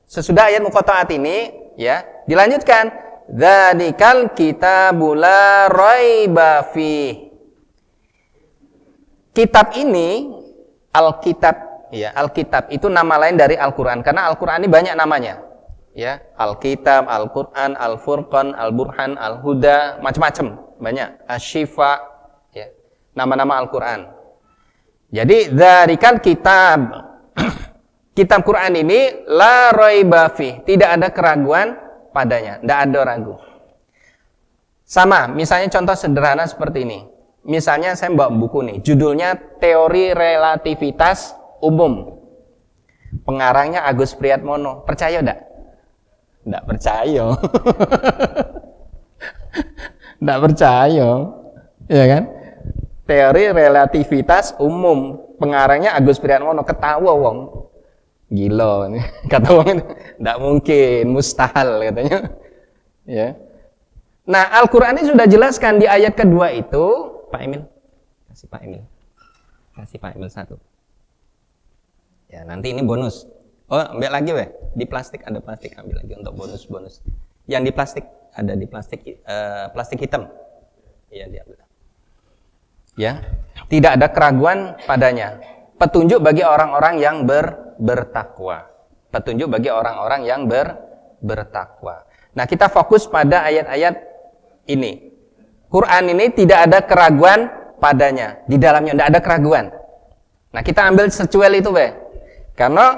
Sesudah ayat muqatta'at ini ya, dilanjutkan dzalikal kitabul la raiba fi. Kitab ini Alkitab ya, Alkitab itu nama lain dari Al-Qur'an karena Al-Qur'an ini banyak namanya. Ya, Alkitab, Al-Qur'an, Al-Furqan, Al-Burhan, Al-Huda, macam-macam, banyak. Asy-Syifa, ya. Nama-nama Al-Qur'an. Jadi dzalikal kitab. Kitab Quran ini la raiba fi, tidak ada keraguan padanya, tidak ada ragu. Sama, misalnya contoh sederhana seperti ini. Misalnya saya bawa buku nih, judulnya Teori Relativitas Umum. Pengarangnya Agus Priatmono. Percaya enggak? Enggak percaya. Enggak percaya. Ya kan? teori relativitas umum. Pengarangnya Agus Priatmono, ketawa wong. Gila ini. Kata wong itu, enggak mungkin, mustahil katanya. Ya. Nah, Al-Qur'an ini sudah jelaskan di ayat kedua itu, Pak Emil. Kasih Pak Emil. Kasih Pak Emil satu. Ya, nanti ini bonus. Oh, ambil lagi weh. Di plastik ada plastik, ambil lagi untuk bonus-bonus. Yang di plastik ada di plastik hitam. Iya, diambil. Ya. Tidak ada keraguan padanya. Petunjuk bagi orang-orang yang bertakwa. Petunjuk bagi orang-orang yang bertakwa. Nah, kita fokus pada ayat-ayat ini. Quran ini tidak ada keraguan padanya. Di dalamnya tidak ada keraguan. Nah, kita ambil secuil itu, weh. Karena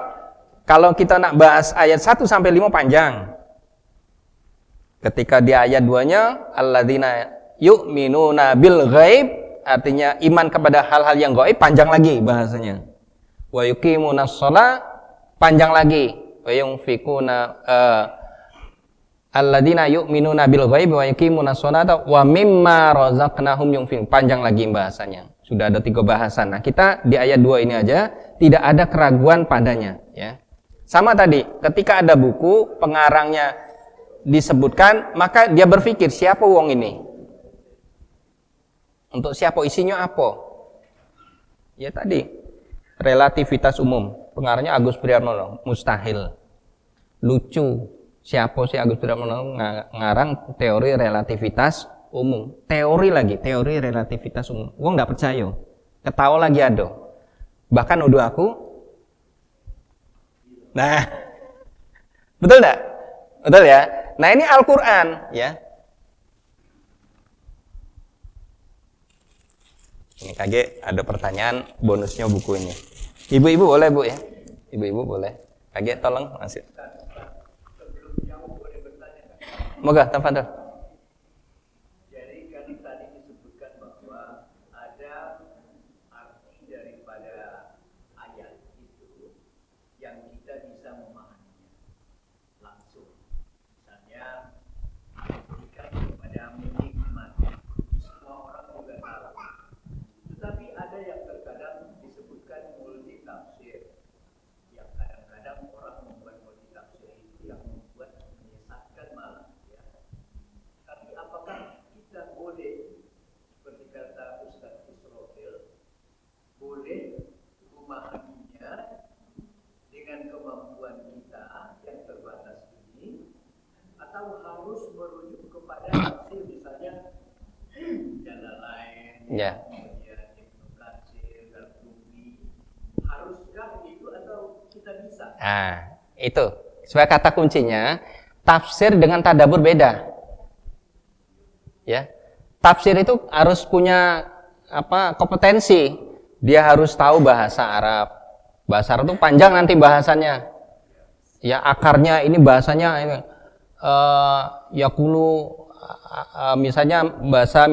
kalau kita nak bahas ayat 1 sampai 5 panjang. Ketika di ayat 2-nya alladzina yu'minuna bil ghaib, artinya iman kepada hal-hal yang gaib, panjang lagi bahasanya. Wa yuqimunas shalah, panjang lagi. Wa yunfikuna alladzina yu'minuna bil ghaib wa yuqimunas sholata wa mimma razaqnahum yunfiqun. Panjang lagi bahasanya. Sudah ada 3 bahasan. Nah, kita di ayat 2 ini aja tidak ada keraguan padanya, ya. Sama tadi, ketika ada buku pengarangnya disebutkan, maka dia berpikir siapa wong ini? Untuk siapa, isinya apa? Ya tadi, relativitas umum. Pengarangnya Agus Priatmono, mustahil. Lucu. Siapa sih Agus Priatmono ngarang teori relativitas umum? Teori lagi, teori relativitas umum. Gua nggak percaya. Ketawa lagi ada. Bahkan nuduh aku. Nah, betul nggak? Betul ya. Nah, ini Al-Quran, ya. Ini KG ada pertanyaan bonusnya buku ini. Ibu-ibu boleh, Bu, ya? Ibu-ibu boleh. KG tolong masih. Moga, tafadhol. Jadi kan tadi disebutkan bahwa ada arti daripada ayat itu yang kita bisa memahaminya langsung. Misalnya jika kepada menikmat, semua orang juga tahu. Tetapi ada yang terkadang disebutkan multi tafsir, yang kadang-kadang orang membuat multi tafsir itu yang membuat menyesatkan malah. Tapi apakah kita boleh, seperti kata Ustaz Israfil, boleh memahaminya dengan kemampuan kita yang terbatas ini, atau harus merujuk kepada tafsir misalnya Jalalain, kemudian Ibnu Katsir, Al-Qurtubi, haruskah itu atau kita bisa? Nah, itu. Sebagai kata kuncinya, tafsir dengan tadabbur beda. Ya, tafsir itu harus punya kompetensi. Dia harus tahu bahasa Arab. Bahasa Arab itu panjang nanti bahasannya. Ya, akarnya ini bahasanya ini yaqulu misalnya bahasa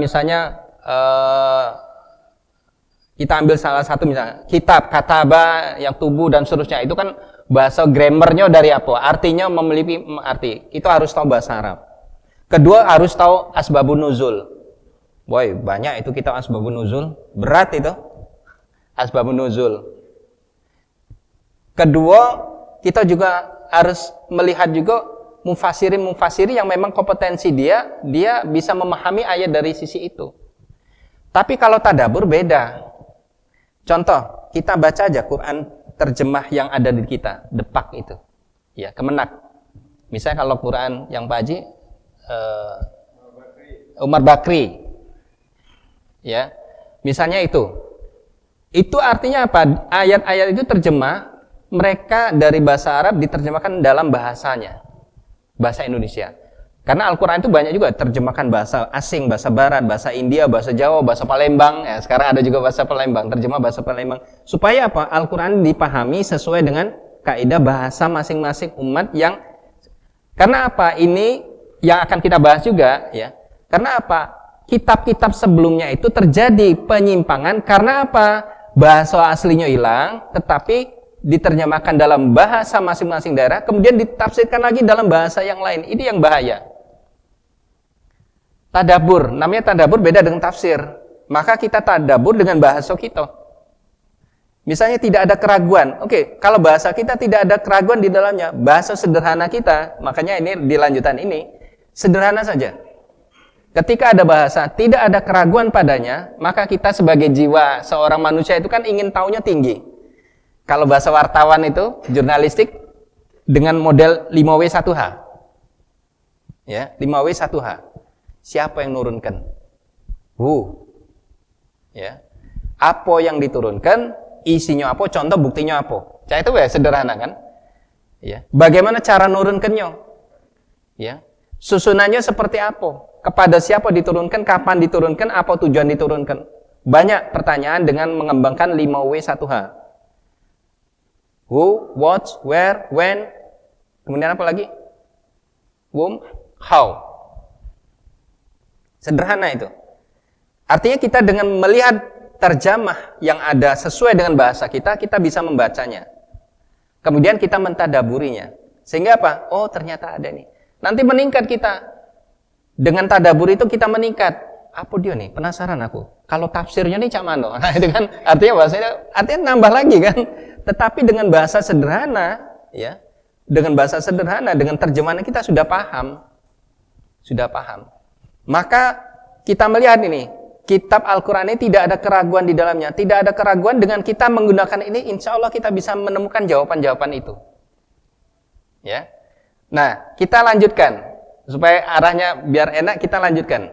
kita ambil salah satu misalnya kitab, kataba, yang tubuh dan seterusnya, itu kan bahasa grammarnya dari apa? Artinya memiliki arti. Itu harus tahu bahasa Arab. Kedua, harus tahu asbabun nuzul. Boy, banyak itu kitab asbabun nuzul. Berat itu. Asbabun nuzul. Kedua, kita juga harus melihat juga mufasiri yang memang kompetensi dia bisa memahami ayat dari sisi itu. Tapi kalau tadabbur beda. Contoh, kita baca aja Quran terjemah yang ada di kita, depak itu. Ya, Kemenak. Misalnya kalau Quran yang Pak Haji Umar Bakri, ya, misalnya itu artinya apa? Ayat-ayat itu terjemah mereka dari bahasa Arab diterjemahkan dalam bahasanya, bahasa Indonesia. Karena Al-Quran itu banyak juga terjemahkan bahasa asing, bahasa Barat, bahasa India, bahasa Jawa, bahasa Palembang. Ya, sekarang ada juga bahasa Palembang, terjemah bahasa Palembang. Supaya apa? Al-Quran dipahami sesuai dengan kaidah bahasa masing-masing umat yang. Karena apa? Ini yang akan kita bahas juga, ya. Karena apa? Kitab-kitab sebelumnya itu terjadi penyimpangan karena apa? Bahasa aslinya hilang, tetapi diterjemahkan dalam bahasa masing-masing daerah, kemudian ditafsirkan lagi dalam bahasa yang lain. Ini yang bahaya. Tadabbur, namanya tadabbur beda dengan tafsir. maka kita tadabbur dengan bahasa kita. Misalnya tidak ada keraguan. Oke, kalau bahasa kita tidak ada keraguan di dalamnya, bahasa sederhana kita, makanya ini di lanjutan ini, sederhana saja. Ketika ada bahasa tidak ada keraguan padanya, maka kita sebagai jiwa seorang manusia itu kan ingin taunya tinggi. Kalau bahasa wartawan itu, jurnalistik, dengan model 5W1H. Ya, 5W1H. Siapa yang nurunkan? Ya. Apa yang diturunkan? Isinya apa, contoh buktinya apa. Cak itu ya sederhana kan? Ya. Bagaimana cara nurunkannya? Ya. Susunannya seperti apa? Kepada siapa diturunkan, kapan diturunkan, apa tujuan diturunkan? Banyak pertanyaan dengan mengembangkan 5W1H. Who, what, where, when, kemudian apa lagi? Whom, how. Sederhana itu. Artinya kita dengan melihat terjemah yang ada sesuai dengan bahasa kita, kita bisa membacanya. Kemudian kita mentadaburinya. Sehingga apa? Oh, ternyata ada nih. Nanti meningkat kita. Dengan tadabur itu kita meningkat. Apa dia nih? Penasaran aku. Kalau tafsirnya nih cak mano. Nah, itu kan artinya bahasanya artinya nambah lagi kan. Tetapi dengan bahasa sederhana, ya. Dengan bahasa sederhana, dengan terjemahan kita sudah paham. Sudah paham. Maka kita melihat ini kitab Al-Quran ini tidak ada keraguan di dalamnya. Tidak ada keraguan dengan kita menggunakan ini, insya Allah kita bisa menemukan jawaban-jawaban itu. Ya. Nah, kita lanjutkan. Supaya arahnya biar enak, kita lanjutkan.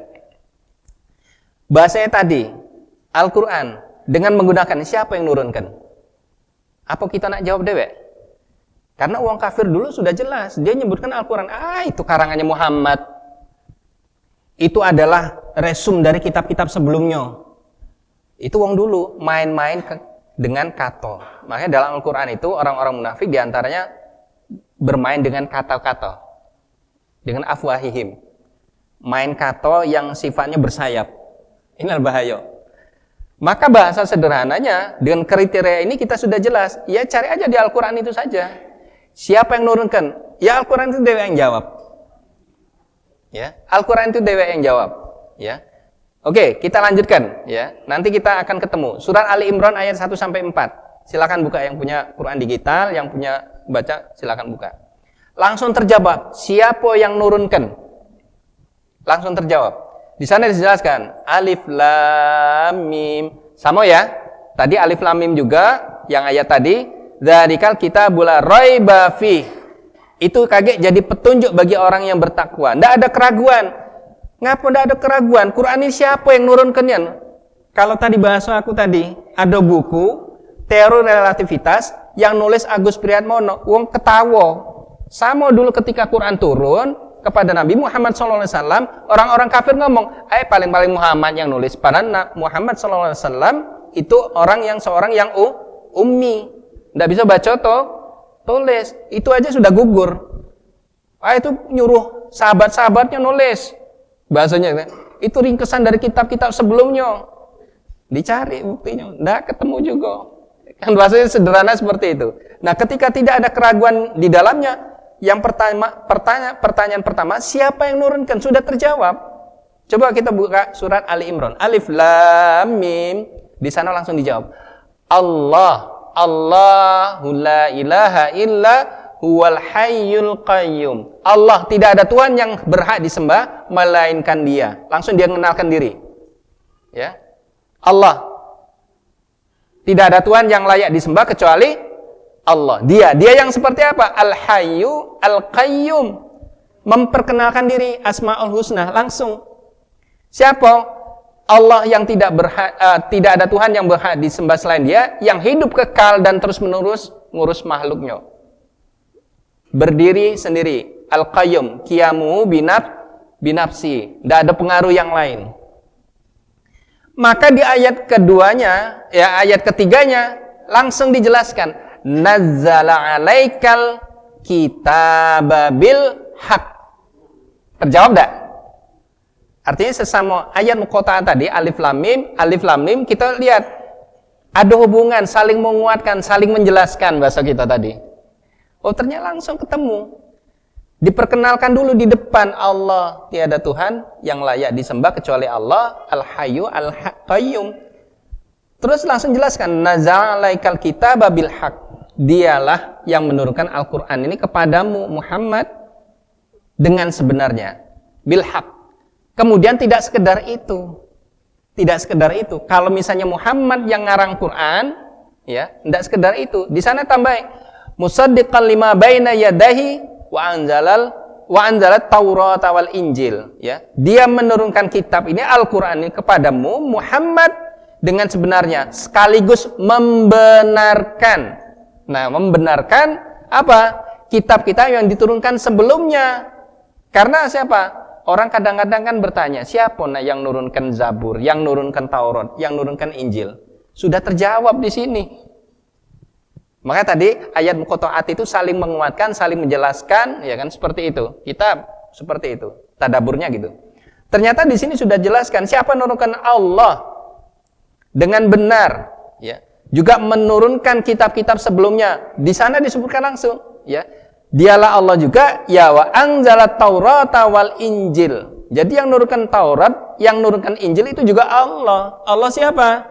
Bahasanya tadi, Al-Quran, dengan menggunakan siapa yang nurunkan? Apa kita nak jawab dewek? Karena orang kafir dulu sudah jelas. Dia menyebutkan Al-Quran, itu karangannya Muhammad. Itu adalah resum dari kitab-kitab sebelumnya. Itu wong dulu main-main dengan kata. Makanya dalam Al-Quran itu orang-orang munafik diantaranya bermain dengan kata-kata, dengan afwahihim, main kata yang sifatnya bersayap. Ini bahaya. Maka bahasa sederhananya dengan kriteria ini kita sudah jelas. Ya cari aja di Al-Quran itu saja. Siapa yang nurunkan? Ya Al-Quran itu dewa yang jawab. Ya, Al-Quran itu dewa yang jawab. Ya, oke, kita lanjutkan. Ya, nanti kita akan ketemu surat Ali Imran ayat 1 sampai 4. Silakan buka yang punya Quran digital, yang punya baca silakan buka. Langsung terjawab. Siapa yang nurunkan? Langsung terjawab. Di sana dijelaskan Alif Lam Mim. Sama ya. Tadi Alif Lam Mim juga yang ayat tadi. Dzalikal kitabul la raiba fi. Itu kaget jadi petunjuk bagi orang yang bertakwa. Tidak ada keraguan. Ngapa tidak ada keraguan? Quran ini siapa yang nurunkannya? Kalau tadi bahasa aku tadi, ada buku teori relativitas yang nulis Agus Priatmono. Wong ketawa. Sama dulu ketika Quran turun kepada Nabi Muhammad SAW, orang-orang kafir ngomong, paling-paling Muhammad yang nulis. Padahal Muhammad SAW itu seorang yang ummi. Tidak bisa baca tulis, itu aja sudah gugur. Itu nyuruh sahabat-sahabatnya nulis. Bahasanya itu ringkesan dari kitab-kitab sebelumnya. Dicari buktinya, enggak ketemu juga. Kan bahasanya sederhana seperti itu. Nah, ketika tidak ada keraguan di dalamnya, yang pertanyaan pertama, siapa yang nurunkan? Sudah terjawab. Coba kita buka surat Ali Imran. Alif Lam Mim. Di sana langsung dijawab. Allahu la ilaha illa huwal hayyul qayyum. Allah, tidak ada Tuhan yang berhak disembah melainkan Dia. Langsung dia mengenalkan diri. Ya. Allah. Tidak ada Tuhan yang layak disembah kecuali Allah. Dia yang seperti apa? Al-Hayyu Al-Qayyum. Memperkenalkan diri, Asmaul Husna langsung. Siapa? Allah yang tidak ada Tuhan yang berhak disembah selain Dia, yang hidup kekal dan terus-menerus ngurus makhluknya. Berdiri sendiri, Al-Qayyum, qiyamu binafsi, tidak ada pengaruh yang lain. Maka di ayat keduanya, ayat ketiganya langsung dijelaskan, nazzala 'alaikal kitaba bil haq. Terjawab enggak? Artinya sesama ayat muqatta'ah tadi, Alif Lam Mim, kita lihat ada hubungan, saling menguatkan, saling menjelaskan bahasa kita tadi. Oh, ternyata langsung ketemu. Diperkenalkan dulu di depan Allah, tiada Tuhan yang layak disembah kecuali Allah, Al-Hayyu Al-Qayyum. Terus langsung jelaskan, nazalaikal kitaba bil haq. Dialah yang menurunkan Al-Qur'an ini kepadamu Muhammad dengan sebenarnya, bil haq. Kemudian tidak sekedar itu. Tidak sekedar itu. Kalau misalnya Muhammad yang ngarang Quran, ya, tidak sekedar itu. Di sana tambah musaddiqan lima baina yadahi wa anzalat Taurat wal Injil, ya. Dia menurunkan kitab ini, Al-Qur'an ini kepadamu Muhammad dengan sebenarnya, sekaligus membenarkan. Nah, membenarkan apa? Kitab-kitab yang diturunkan sebelumnya. Karena siapa? Orang kadang-kadang kan bertanya, siapa yang nurunkan Zabur, yang nurunkan Taurat, yang nurunkan Injil? Sudah terjawab di sini. Maka tadi ayat muqatta'at itu saling menguatkan, saling menjelaskan, ya kan, seperti itu. Kitab seperti itu, tadaburnya gitu. Ternyata di sini sudah jelaskan siapa menurunkan Allah dengan benar, ya. Juga menurunkan kitab-kitab sebelumnya. Di sana disebutkan langsung, ya. Dialah Allah juga, ya wa anzalat Taurata wal Injil. Jadi yang nurunkan Taurat, yang nurunkan Injil itu juga Allah. Allah siapa?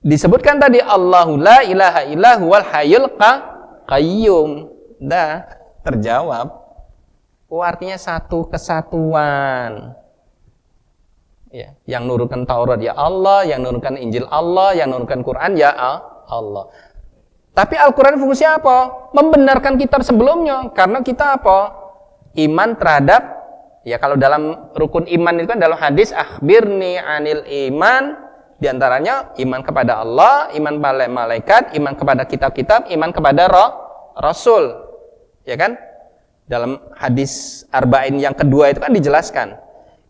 Disebutkan tadi Allahu la ilaha illa huwal hayyul qayyum. Dah terjawab. Oh, artinya satu kesatuan. Ya, yang nurunkan Taurat ya Allah, yang nurunkan Injil Allah, yang nurunkan Quran ya Allah. Tapi Al-Quran fungsinya apa? Membenarkan kitab sebelumnya. Karena kita apa? Iman terhadap, ya kalau dalam rukun iman itu kan dalam hadis, akhbirni anil iman, diantaranya iman kepada Allah, iman pada malaikat, iman kepada kitab-kitab, iman kepada Rasul. Ya kan? Dalam hadis Arba'in yang kedua itu kan dijelaskan.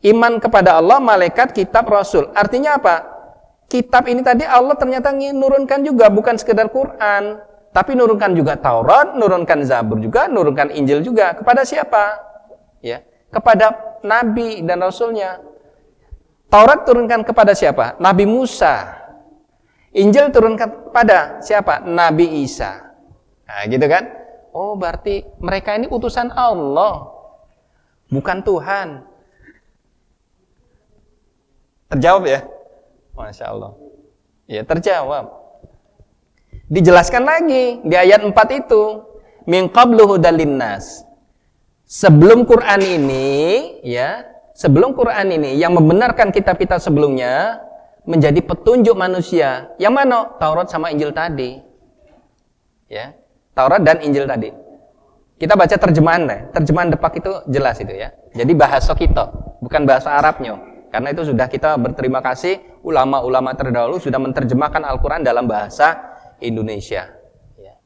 Iman kepada Allah, malaikat, kitab, Rasul. Artinya apa? Kitab ini tadi Allah ternyata nurunkan juga, bukan sekedar Quran, tapi nurunkan juga Taurat, nurunkan Zabur juga, nurunkan Injil juga. Kepada siapa? Ya, kepada Nabi dan Rasulnya. Taurat turunkan kepada siapa? Nabi Musa. Injil turunkan kepada siapa? Nabi Isa. Nah, gitu kan? Oh, berarti mereka ini utusan Allah, bukan Tuhan. Terjawab ya? Masya Allah. Ya, terjawab. Dijelaskan lagi di ayat 4 itu. Min qablu hudal linnas. Sebelum Quran ini, ya, sebelum Quran ini yang membenarkan kitab-kitab sebelumnya menjadi petunjuk manusia. Yang mana? Taurat sama Injil tadi. Ya, Taurat dan Injil tadi. Kita baca terjemahan deh. Terjemahan Depak itu jelas itu ya. Jadi bahasa kita, bukan bahasa Arabnya. Karena itu sudah kita berterima kasih ulama-ulama terdahulu sudah menerjemahkan Al-Quran dalam bahasa Indonesia. Ya.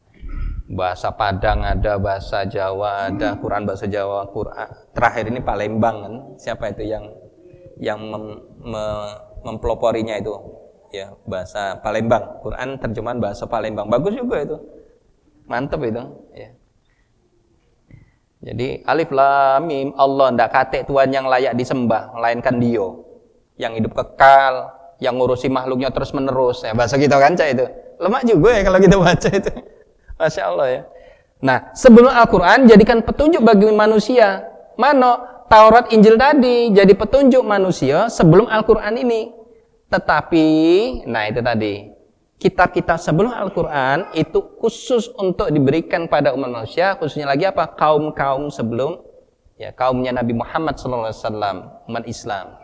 Bahasa Padang ada, bahasa Jawa ada, Quran bahasa Jawa, Quran terakhir ini Palembang kan? Siapa itu yang mempeloporinya itu? Ya, bahasa Palembang. Quran terjemahan bahasa Palembang. Bagus juga itu. Mantap itu. Ya. Jadi alif lam mim, Allah ndak kate Tuhan yang layak disembah melainkan Dia yang hidup kekal, yang ngurusi makhluknya terus menerus. Ya bahasa kita kan cah itu. Lemak juga ya kalau kita baca itu. Masya Allah ya. Nah, sebelum Al-Qur'an jadikan petunjuk bagi manusia. Mana Taurat Injil tadi jadi petunjuk manusia sebelum Al-Qur'an ini. Tetapi nah itu tadi. Kitab-kitab sebelum Al-Quran itu khusus untuk diberikan pada umat manusia, khususnya lagi apa? Kaum-kaum sebelum, ya kaumnya Nabi Muhammad SAW, umat Islam.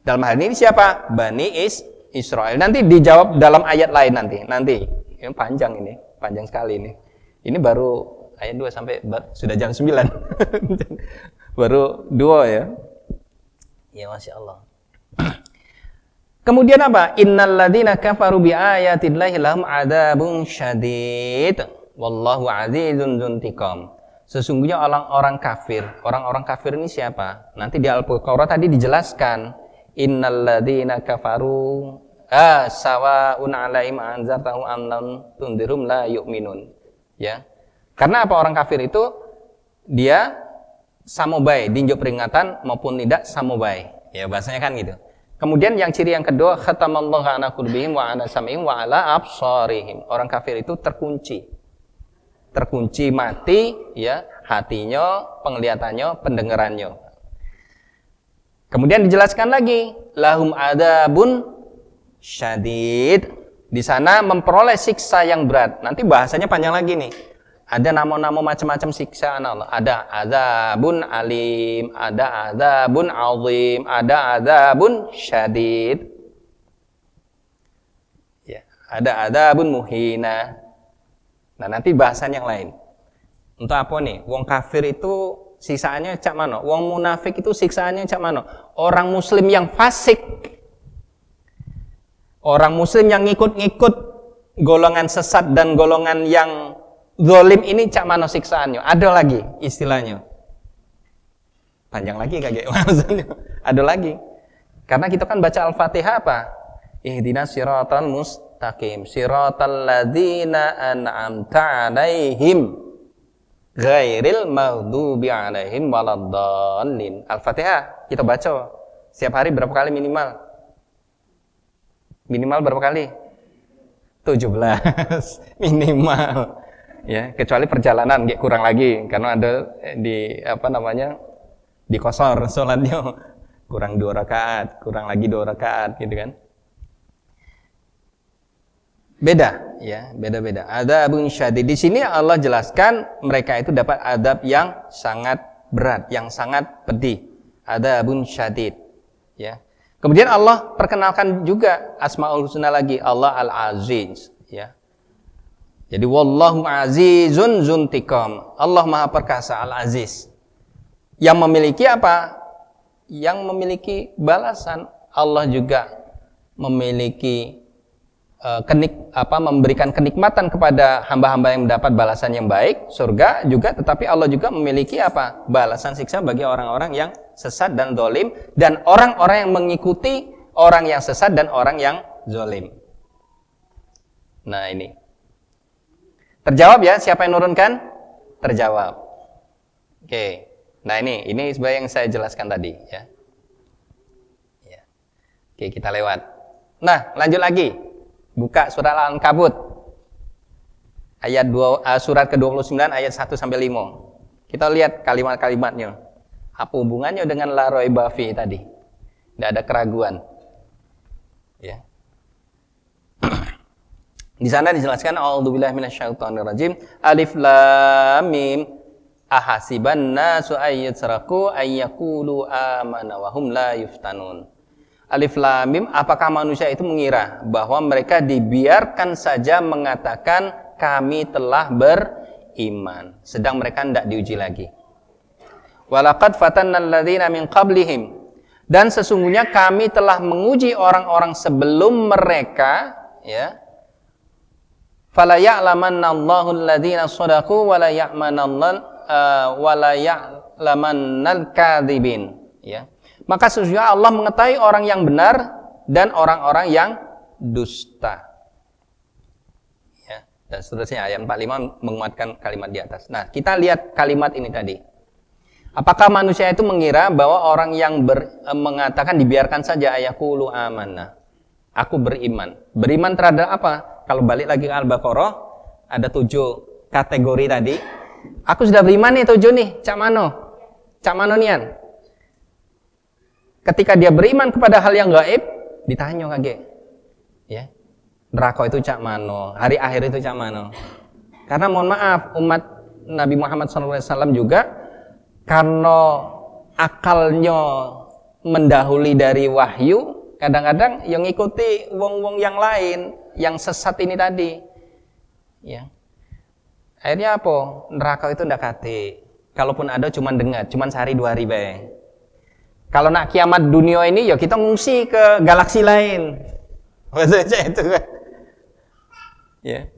Dalam hal ini siapa? Bani Israel. Nanti dijawab dalam ayat lain nanti. Ini panjang ini, panjang sekali ini. Ini baru ayat 2 sampai sudah jam 9. Baru 2 ya. Ya Masya Allah. Kemudian apa? Innal ladzina kafaru bi ayatillahi lahum adzabun syadid wallahu azizun dzuntiqam. Sesungguhnya orang-orang kafir ini siapa? Nanti di Al-Baqarah tadi dijelaskan innal ladzina kafaru sawaun alaihim anzartahum am lam tundirum la yu'minun. Ya. Karena apa orang kafir itu dia samobai, dinjuk peringatan maupun tidak samobai. Ya bahasanya kan gitu. Kemudian yang ciri yang kedua, khatamallahu ala qulubihim wa ala sam'ihim wa ala absarihim. Orang kafir itu terkunci. terkunci mati, ya, hatinya, penglihatannya, pendengarannya. Kemudian dijelaskan lagi, lahum adzabun syadid. Di sana memperoleh siksa yang berat. Nanti bahasanya panjang lagi nih. Ada nama-nama macam-macam siksaan Allah. Ada adzabun alim, ada adzabun azim, ada adzabun syadid. Ya, ada adzabun muhina. Nah, nanti bahasan yang lain. Untuk apa nih? Wong kafir itu siksaannya cak mano? Wong munafik itu siksaannya cak mano? Orang muslim yang fasik, orang muslim yang ngikut-ngikut golongan sesat dan golongan yang zalim ini cak mano siksaannya? Ada lagi istilahnya. Panjang lagi kagak maksudnya. Ada lagi. Karena kita kan baca Al-Fatihah apa? Ihdinas siratal mustaqim, siratal ladzina an'amta 'alaihim ghairil maghdubi 'alaihim waladdallin. Al-Fatihah kita baca setiap hari berapa kali minimal? Minimal berapa kali? 17 minimal. Ya, kecuali perjalanan kurang lagi karena ada di di qasar salatnya kurang 2 rakaat, kurang lagi 2 rakaat gitu kan. Beda ya, beda-beda. Adzabun syadid. Di sini Allah jelaskan mereka itu dapat adab yang sangat berat, yang sangat pedih. Adzabun syadid. Ya. Kemudian Allah perkenalkan juga Asmaul Husna lagi, Allah Al-Aziz, ya. Jadi wallahu azizun zuntiqam. Allah Maha Perkasa, Al-Aziz. Yang memiliki apa? Yang memiliki balasan. Allah juga memiliki memberikan kenikmatan kepada hamba-hamba yang mendapat balasan yang baik, surga juga, tetapi Allah juga memiliki apa? Balasan siksa bagi orang-orang yang sesat dan zalim dan orang-orang yang mengikuti orang yang sesat dan orang yang zalim. Nah, ini. Terjawab ya, siapa yang nurunkan? Terjawab. Oke. Nah, ini sebenarnya yang saya jelaskan tadi ya. Ya. Oke, kita lewat. Nah, lanjut lagi. Buka surat Al-Ankabut. Surat ke-29 ayat 1 sampai 5. Kita lihat kalimat-kalimatnya. Apa hubungannya dengan la raiba fi tadi? Tidak ada keraguan. Ya. Di sana dijelaskan a'udzubillahi minasyaitonirrajim. Alif lam mim. Ahasiban nasu ayyutraku ayyaqulu amana wa hum la yuftanun. Alif lam mim, apakah manusia itu mengira bahwa mereka dibiarkan saja mengatakan kami telah beriman, sedang mereka tidak diuji lagi. Walaqad fatannal ladzina min qablihim, dan sesungguhnya kami telah menguji orang-orang sebelum mereka, ya. Fala ya'lamannallahu alladzina shadaqu wa la ya'lamannal kadzibin, ya. Maka sesungguhnya Allah mengetahui orang yang benar dan orang-orang yang dusta. Ya, dan seterusnya ayat 45 menguatkan kalimat di atas. Nah, kita lihat kalimat ini tadi. Apakah manusia itu mengira bahwa orang yang mengatakan dibiarkan saja ayaqulu amanna. Aku beriman. Beriman terhadap apa? Kalau balik lagi ke Al-Baqarah, ada 7 kategori tadi. Aku sudah beriman nih 7 nih, cak mano nian. Ketika dia beriman kepada hal yang gaib, ditanya kage. Ya. Neraka itu cak mano, hari akhir itu cak mano. Karena mohon maaf, umat Nabi Muhammad SAW juga karena akalnya mendahului dari wahyu, kadang-kadang yang ngikuti wong-wong yang lain, yang sesat ini tadi. Ya. Akhirnya apa? Neraka itu ndak kate. Kalaupun ada cuman dengar, cuman sehari 2 hari bae. Kalau nak kiamat dunia ini, ya kita ngungsi ke galaksi lain. Maksudnya itu kan. Ya.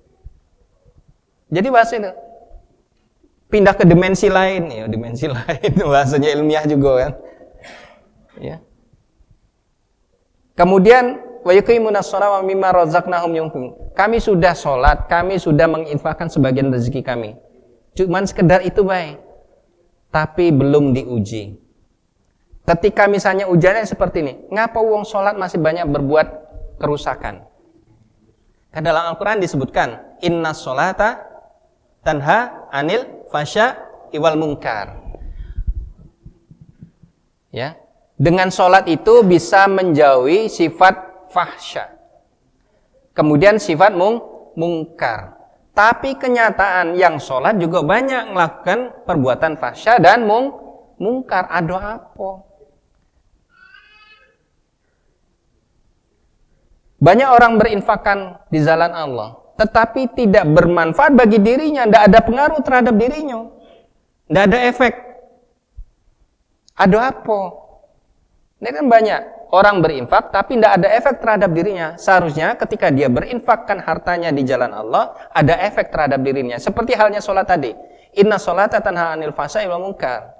Jadi bahasa itu. Pindah ke dimensi lain. Ya, dimensi lain. Bahasanya ilmiah juga kan. Ya. Kemudian, wa yuqimunas sholata wa mimma razaqnahum yunfiqun. Kami sudah sholat, kami sudah menginfakkan sebagian rezeki kami. Cuman sekedar itu baik. Tapi belum diuji. Ketika misalnya ujiannya seperti ini, ngapa wong sholat masih banyak berbuat kerusakan? Kan dalam Al-Quran disebutkan, inna sholata tanha 'anil fasya'i wal munkar. Ya. Dengan sholat itu bisa menjauhi sifat fahsya. Kemudian sifat mungkar. Tapi kenyataan yang sholat juga banyak melakukan perbuatan fahsya dan mungkar. Ada apa? Banyak orang berinfakkan di jalan Allah, tetapi tidak bermanfaat bagi dirinya, tidak ada pengaruh terhadap dirinya, tidak ada efek. Ada apa? Ini kan banyak orang berinfak, tapi tidak ada efek terhadap dirinya. Seharusnya ketika dia berinfakkan hartanya di jalan Allah, ada efek terhadap dirinya. Seperti halnya sholat tadi. Inna sholata tanha 'anil fahsya'i wal munkar.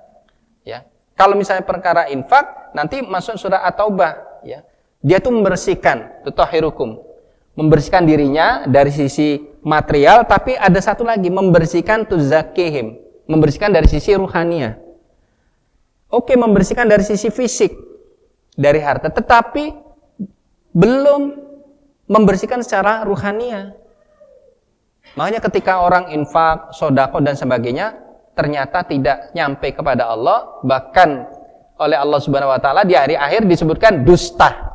Ya. Kalau misalnya perkara infak, nanti masuk surah At-Taubah. Ya. Dia tuh membersihkan, tutahhirukum, membersihkan dirinya dari sisi material, tapi ada satu lagi, membersihkan tuzakihim, membersihkan dari sisi ruhaniyah. Oke, membersihkan dari sisi fisik, dari harta, tetapi belum membersihkan secara ruhaniyah. Makanya ketika orang infak, sodako dan sebagainya, ternyata tidak nyampe kepada Allah, bahkan oleh Allah Subhanahu Wa Taala di hari akhir disebutkan dusta.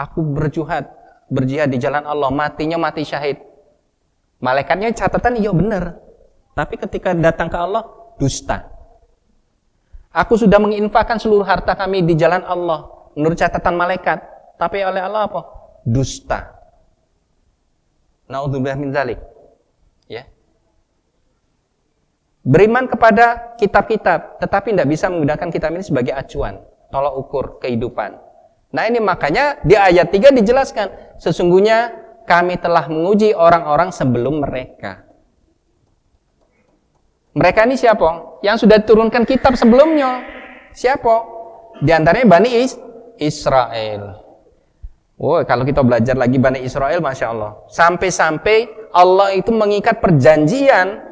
Aku berjihad di jalan Allah, matinya mati syahid. Malaikatnya catatan iya benar, tapi ketika datang ke Allah, dusta. Aku sudah menginfakkan seluruh harta kami di jalan Allah, menurut catatan malaikat, tapi oleh Allah apa? Dusta. Na'udzubillah min dzalik. Ya. Beriman kepada kitab-kitab, tetapi tidak bisa menggunakan kitab ini sebagai acuan, tolak ukur kehidupan. Nah ini makanya di ayat 3 dijelaskan, sesungguhnya kami telah menguji orang-orang sebelum mereka. Mereka ini siapa? Yang sudah diturunkan kitab sebelumnya. Siapa? Di antaranya Bani Israel. Oh, kalau kita belajar lagi Bani Israel, Masya Allah. Sampai-sampai Allah itu mengikat perjanjian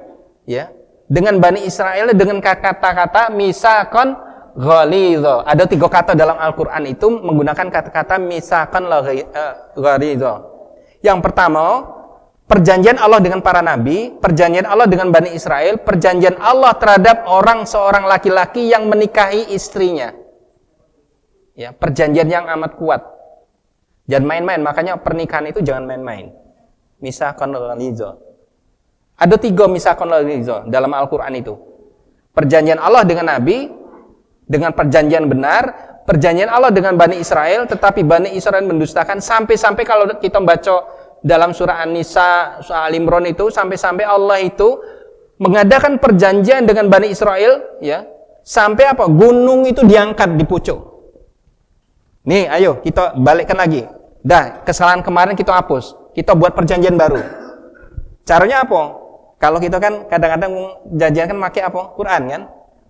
ya, dengan Bani Israel dengan kata-kata misakon ghalidha. Ada 3 kata dalam Al-Quran itu menggunakan kata-kata misakon ghalidha. Yang pertama, perjanjian Allah dengan para nabi, perjanjian Allah dengan Bani Israel, perjanjian Allah terhadap seorang laki-laki yang menikahi istrinya. Ya, perjanjian yang amat kuat. Jangan main-main, makanya pernikahan itu jangan main-main. Misakon ghalidha. Ada 3 misakon ghalidha dalam Al-Quran itu. Perjanjian Allah dengan nabi, dengan perjanjian benar, perjanjian Allah dengan Bani Israel, tetapi Bani Israel mendustakan, sampai-sampai kalau kita baca dalam surah An-Nisa, surah Al-Imran itu, sampai-sampai Allah itu mengadakan perjanjian dengan Bani Israel, ya, sampai apa? Gunung itu diangkat di pucuk. Nih, ayo kita balikkan lagi. Dah, kesalahan kemarin kita hapus, kita buat perjanjian baru. Caranya apa? Kalau kita kan kadang-kadang janjian kan pakai apa? Quran kan?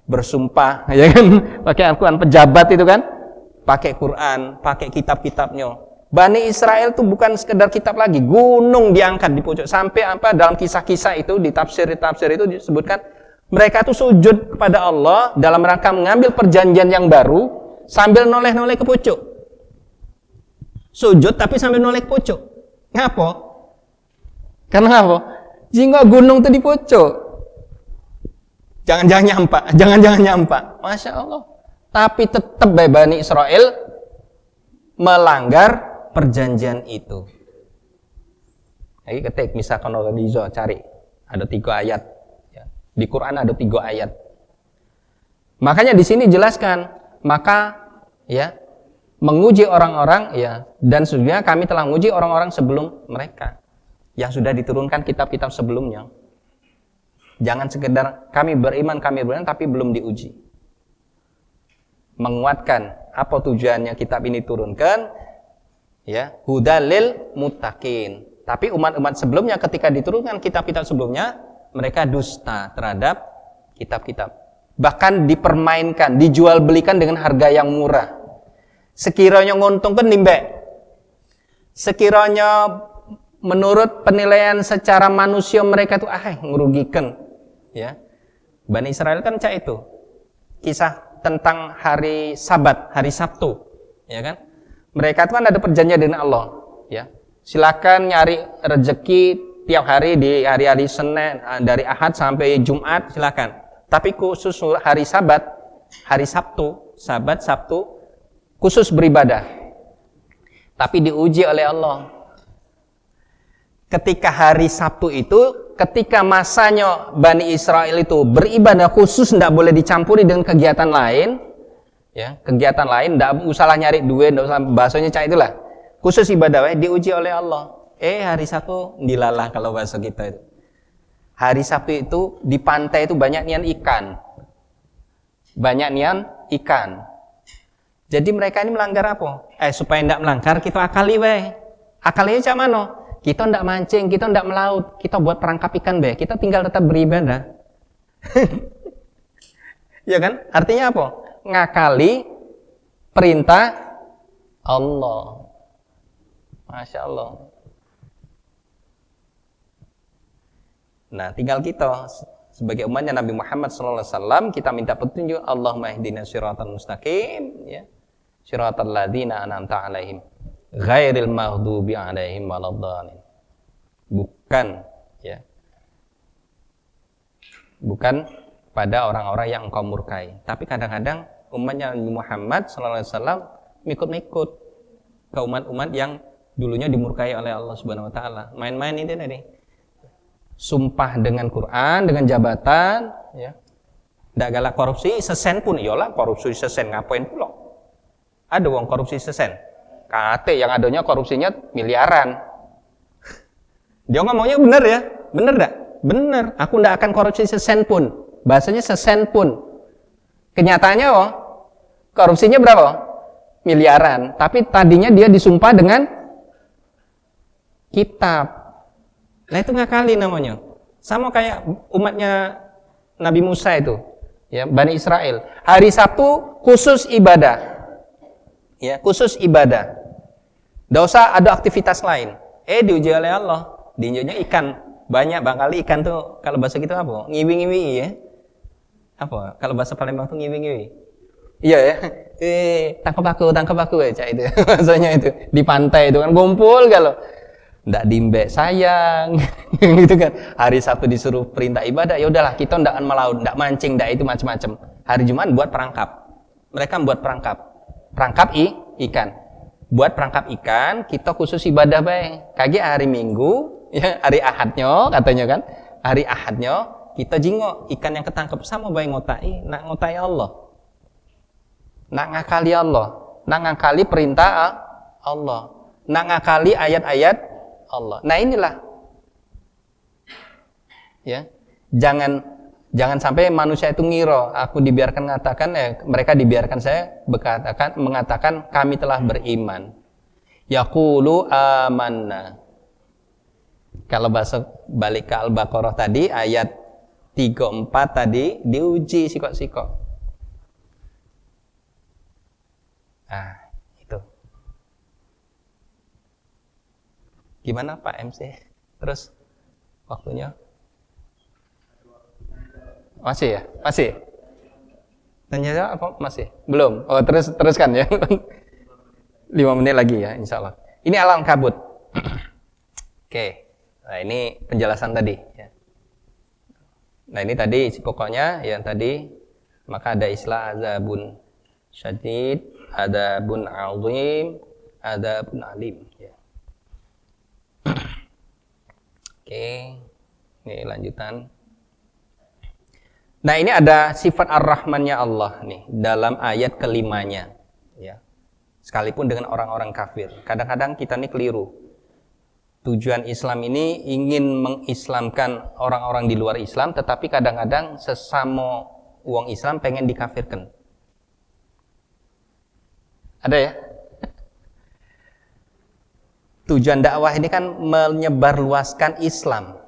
Bersumpah, ya kan, pakai Al-Quran, pejabat itu kan, pakai Quran, pakai kitab-kitabnya. Bani Israel itu bukan sekedar kitab lagi, gunung diangkat di pucuk, sampai apa dalam kisah-kisah itu di tafsir itu disebutkan mereka itu sujud kepada Allah dalam rangka mengambil perjanjian yang baru sambil noleh-noleh ke pucuk. Sujud tapi sambil noleh ke pucuk. Ngapa? Karena apa? Jingga gunung itu di pucuk. Jangan-jangan nyampak. Masya Allah. Tapi tetap Bani Israel melanggar perjanjian itu. Lagi ketik misalkan Al-Ghalizo, cari. Ada 3 ayat. Ya. Di Quran ada 3 ayat. Makanya di sini jelaskan, maka ya menguji orang-orang ya, dan sesungguhnya kami telah menguji orang-orang sebelum mereka yang sudah diturunkan kitab-kitab sebelumnya. Jangan sekedar kami beriman, tapi belum diuji. Menguatkan apa tujuannya kitab ini turunkan, ya, hudalil muttaqin. Tapi umat-umat sebelumnya ketika diturunkan kitab-kitab sebelumnya, mereka dusta terhadap kitab-kitab. Bahkan dipermainkan, dijual belikan dengan harga yang murah. Sekiranya nguntungkan nimbe. Sekiranya menurut penilaian secara manusia mereka itu merugikan. Ya, Bani Israel kan cak itu kisah tentang hari Sabat, hari Sabtu, ya kan? Mereka itu kan ada perjanjian dengan Allah, ya. Silakan nyari rezeki tiap hari di hari-hari Senin, dari Ahad sampai Jumat silakan. Tapi khusus hari Sabat, hari Sabtu, Sabat, Sabtu khusus beribadah. Tapi diuji oleh Allah. Ketika hari Sabtu itu, ketika masanya Bani Israel itu beribadah khusus, tidak boleh dicampuri dengan kegiatan lain, ya, kegiatan lain, tidak usah nyari duit, tidak usah bahasanya cak itulah, khusus ibadah, diuji oleh Allah. Hari Sabtu dilalah kalau bahasa kita itu. Hari Sabtu itu di pantai itu banyak nian ikan, Jadi mereka ini melanggar apa? Supaya tidak melanggar, kita akali weh. Akalinya cak mana? Kita tidak mancing, kita tidak melaut, kita buat perangkap ikan be, kita tinggal tetap beribadah. Ya kan? Artinya apa? Ngakali perintah Allah. Masya Allah. Nah, tinggal kita sebagai umatnya Nabi Muhammad SAW, kita minta petunjuk. Allahumma ihdinas siratal mustaqim, ya. Siratal ladzina an'amta 'alaihim ghairil maghdubi 'alaihim waladdallin. Bukan, ya. Bukan pada orang-orang yang engkau murkai. Tapi kadang-kadang umatnya Nabi Muhammad SAW ikut-ikut ke umat-umat yang dulunya dimurkai oleh Allah Subhanahu wa taala. Main-main ini tadi. Sumpah dengan Quran, dengan jabatan, ya. Ndak galak korupsi sesen pun, iyalah korupsi sesen ngapain pula? Ada wong korupsi sesen. Kate yang adanya korupsinya miliaran. Dia ngomongnya bener ya? Bener enggak? Bener. Aku ndak akan korupsi sesen pun. Bahasanya sesen pun. Kenyataannya korupsinya berapa? Miliaran. Tapi tadinya dia disumpah dengan kitab. Nah itu ngakali namanya. Sama kayak umatnya Nabi Musa itu, ya, Bani Israel. Hari Sabtu khusus ibadah. Ya, khusus ibadah. Tidak usah ada aktivitas lain. Diuji oleh Allah. Diujinya ikan. Banyak bangkali ikan tuh kalau bahasa kita apa? Ngiwi-ngiwi ya. Apa? Kalau bahasa Palembang tuh ngiwi-ngiwi. Iya ya. Tangkap aku ya, itu. Maksudnya itu di pantai itu kan ngumpul kalau ndak dimbek sayang gitu kan. Hari Sabtu disuruh perintah ibadah, ya udahlah kita ndak melaut, ndak mancing, ndak itu macam-macam. Hari Jumat buat perangkap. Mereka buat perangkap ikan. Buat perangkap ikan, kita khusus ibadah bae. Kage hari Minggu, ya hari Ahadnya katanya kan. Hari Ahadnya kita jingok ikan yang ketangkep sama bae ngotai Allah. Nak ngakali Allah, nak ngakali perintah Allah, nak ngakali ayat-ayat Allah. Nah inilah, ya, jangan sampai manusia itu ngiro. Aku dibiarkan mengatakan, mereka dibiarkan saya mengatakan kami telah beriman. Yaqulu amanna. Kalau bahasa balik ke Al-Baqarah tadi ayat 34 tadi diuji sikok-sikok. Itu. Gimana Pak MC? Terus waktunya? Masih ya? Masih? Tanya jawab apa? Masih? Belum? Oh teruskan ya. 5 menit lagi ya insya Allah. Ini alam kabut. Oke. Nah ini penjelasan tadi ya. Nah ini tadi isi pokoknya yang tadi. Maka ada istilah azabun syadid, adabun azim, adabun alim ya. Oke, ini lanjutan. Nah ini ada sifat ar-Rahmannya Allah nih dalam ayat kelimanya, ya. Sekalipun dengan orang-orang kafir, kadang-kadang kita nih keliru. Tujuan Islam ini ingin mengislamkan orang-orang di luar Islam, tetapi kadang-kadang sesama uang Islam pengen dikafirkan. Ada ya? Tujuan dakwah ini kan menyebarluaskan Islam.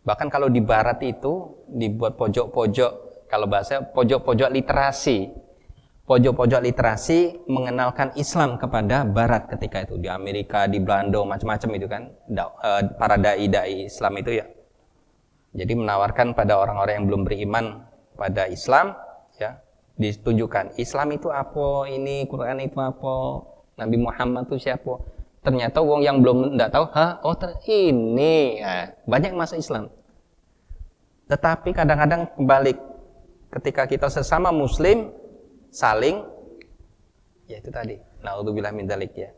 Bahkan kalau di barat itu dibuat pojok-pojok, kalau bahasa pojok-pojok literasi. Pojok-pojok literasi mengenalkan Islam kepada barat ketika itu. Di Amerika, di Belanda, macam-macam itu kan. Para dai-dai Islam itu ya. Jadi menawarkan pada orang-orang yang belum beriman pada Islam, ya, ditunjukkan Islam itu apa, ini Quran itu apa, Nabi Muhammad itu siapa. Ternyata wong yang belum ndak tahu, ini. Nah, banyak yang masuk Islam. Tetapi kadang-kadang kebalik, ketika kita sesama muslim saling, ya itu tadi, naudzubillah min dzalik ya.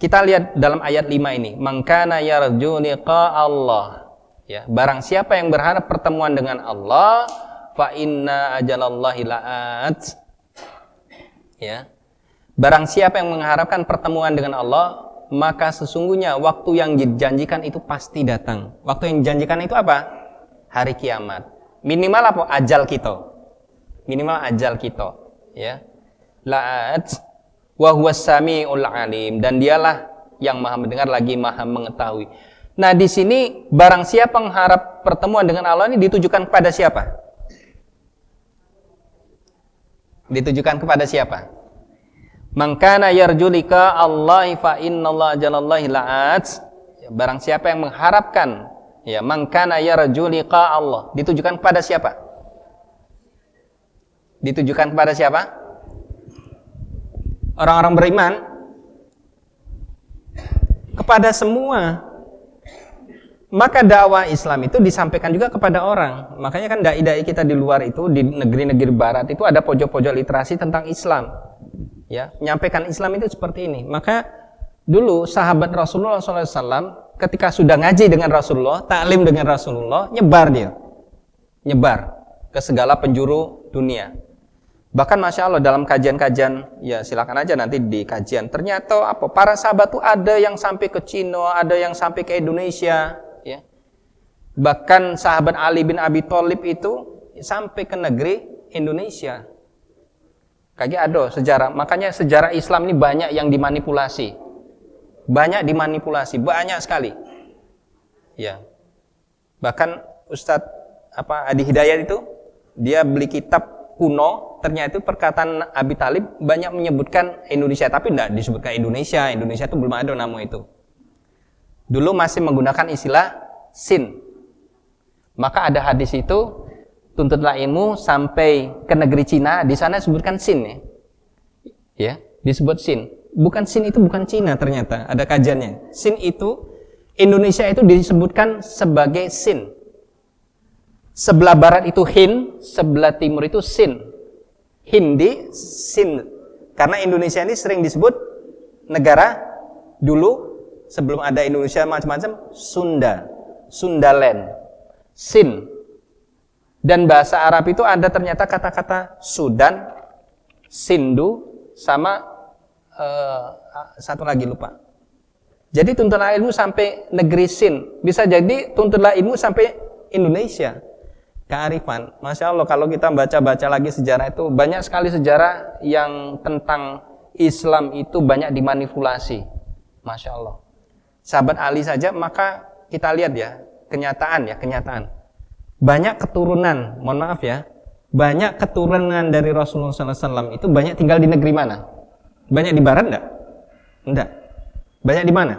Kita lihat dalam ayat 5 ini, man kana yarju liqa Allah, ya, barang siapa yang berharap pertemuan dengan Allah, fa inna ajalallahi la'at, ya, barang siapa yang mengharapkan pertemuan dengan Allah, maka sesungguhnya waktu yang dijanjikan itu pasti datang. Waktu yang dijanjikan itu apa? Hari kiamat. Minimal apa? Ajal kita. Minimal ajal kita, ya. La'at wa huwas samiul alim, dan dialah yang Maha mendengar lagi Maha mengetahui. Nah, di sini barang siapa mengharap pertemuan dengan Allah ini ditujukan kepada siapa? Ditujukan kepada siapa? Man kana yarju liqa Allahi fa innallaha jalallahi la'at. Barang siapa yang mengharapkan, ya, man kana yarju liqa Allah, ditujukan kepada siapa? Ditujukan kepada siapa? Orang-orang beriman, kepada semua. Maka dakwah Islam itu disampaikan juga kepada orang. Makanya kan dai-dai kita di luar itu, di negeri-negeri barat itu ada pojok-pojok literasi tentang Islam. Ya, menyampaikan Islam itu seperti ini. Maka dulu sahabat Rasulullah SAW ketika sudah ngaji dengan Rasulullah, taklim dengan Rasulullah, nyebar dia. Nyebar ke segala penjuru dunia. Bahkan Masya Allah dalam kajian-kajian, ya silakan aja nanti di kajian, ternyata apa, para sahabat tuh ada yang sampai ke Cina, ada yang sampai ke Indonesia, ya. Bahkan sahabat Ali bin Abi Thalib itu sampai ke negeri Indonesia. Kayak ada sejarah, makanya sejarah Islam ini banyak yang dimanipulasi. Banyak dimanipulasi, banyak sekali. Ya. Bahkan Ustadz Adi Hidayat itu, dia beli kitab kuno, ternyata itu perkataan Abi Talib banyak menyebutkan Indonesia, tapi tidak disebutkan Indonesia. Indonesia itu belum ada nama itu. Dulu masih menggunakan istilah Sin. Maka ada hadis itu, tuntutlah ilmu sampai ke negeri Cina, di sana disebutkan Sin, ya. Ya, disebut Sin. Bukan Sin itu bukan Cina, ternyata ada kajiannya. Sin itu, Indonesia itu disebutkan sebagai Sin. Sebelah barat itu Hind, sebelah timur itu Sin. Hindi, Sin. Karena Indonesia ini sering disebut negara dulu sebelum ada Indonesia macam-macam, Sunda, Sundaland, Sin. Dan bahasa Arab itu ada ternyata kata-kata Sudan, Sindu, sama satu lagi lupa. Jadi tuntutlah ilmu sampai negeri Sin. Bisa jadi tuntutlah ilmu sampai Indonesia. Kearifan, Masya Allah, kalau kita baca-baca lagi sejarah itu, banyak sekali sejarah yang tentang Islam itu banyak dimanipulasi. Masya Allah. Sahabat Ali saja, maka kita lihat ya, kenyataan. Banyak keturunan, mohon maaf ya, banyak keturunan dari Rasulullah SAW itu banyak tinggal di negeri mana? Banyak di barat enggak? Enggak. Banyak di mana?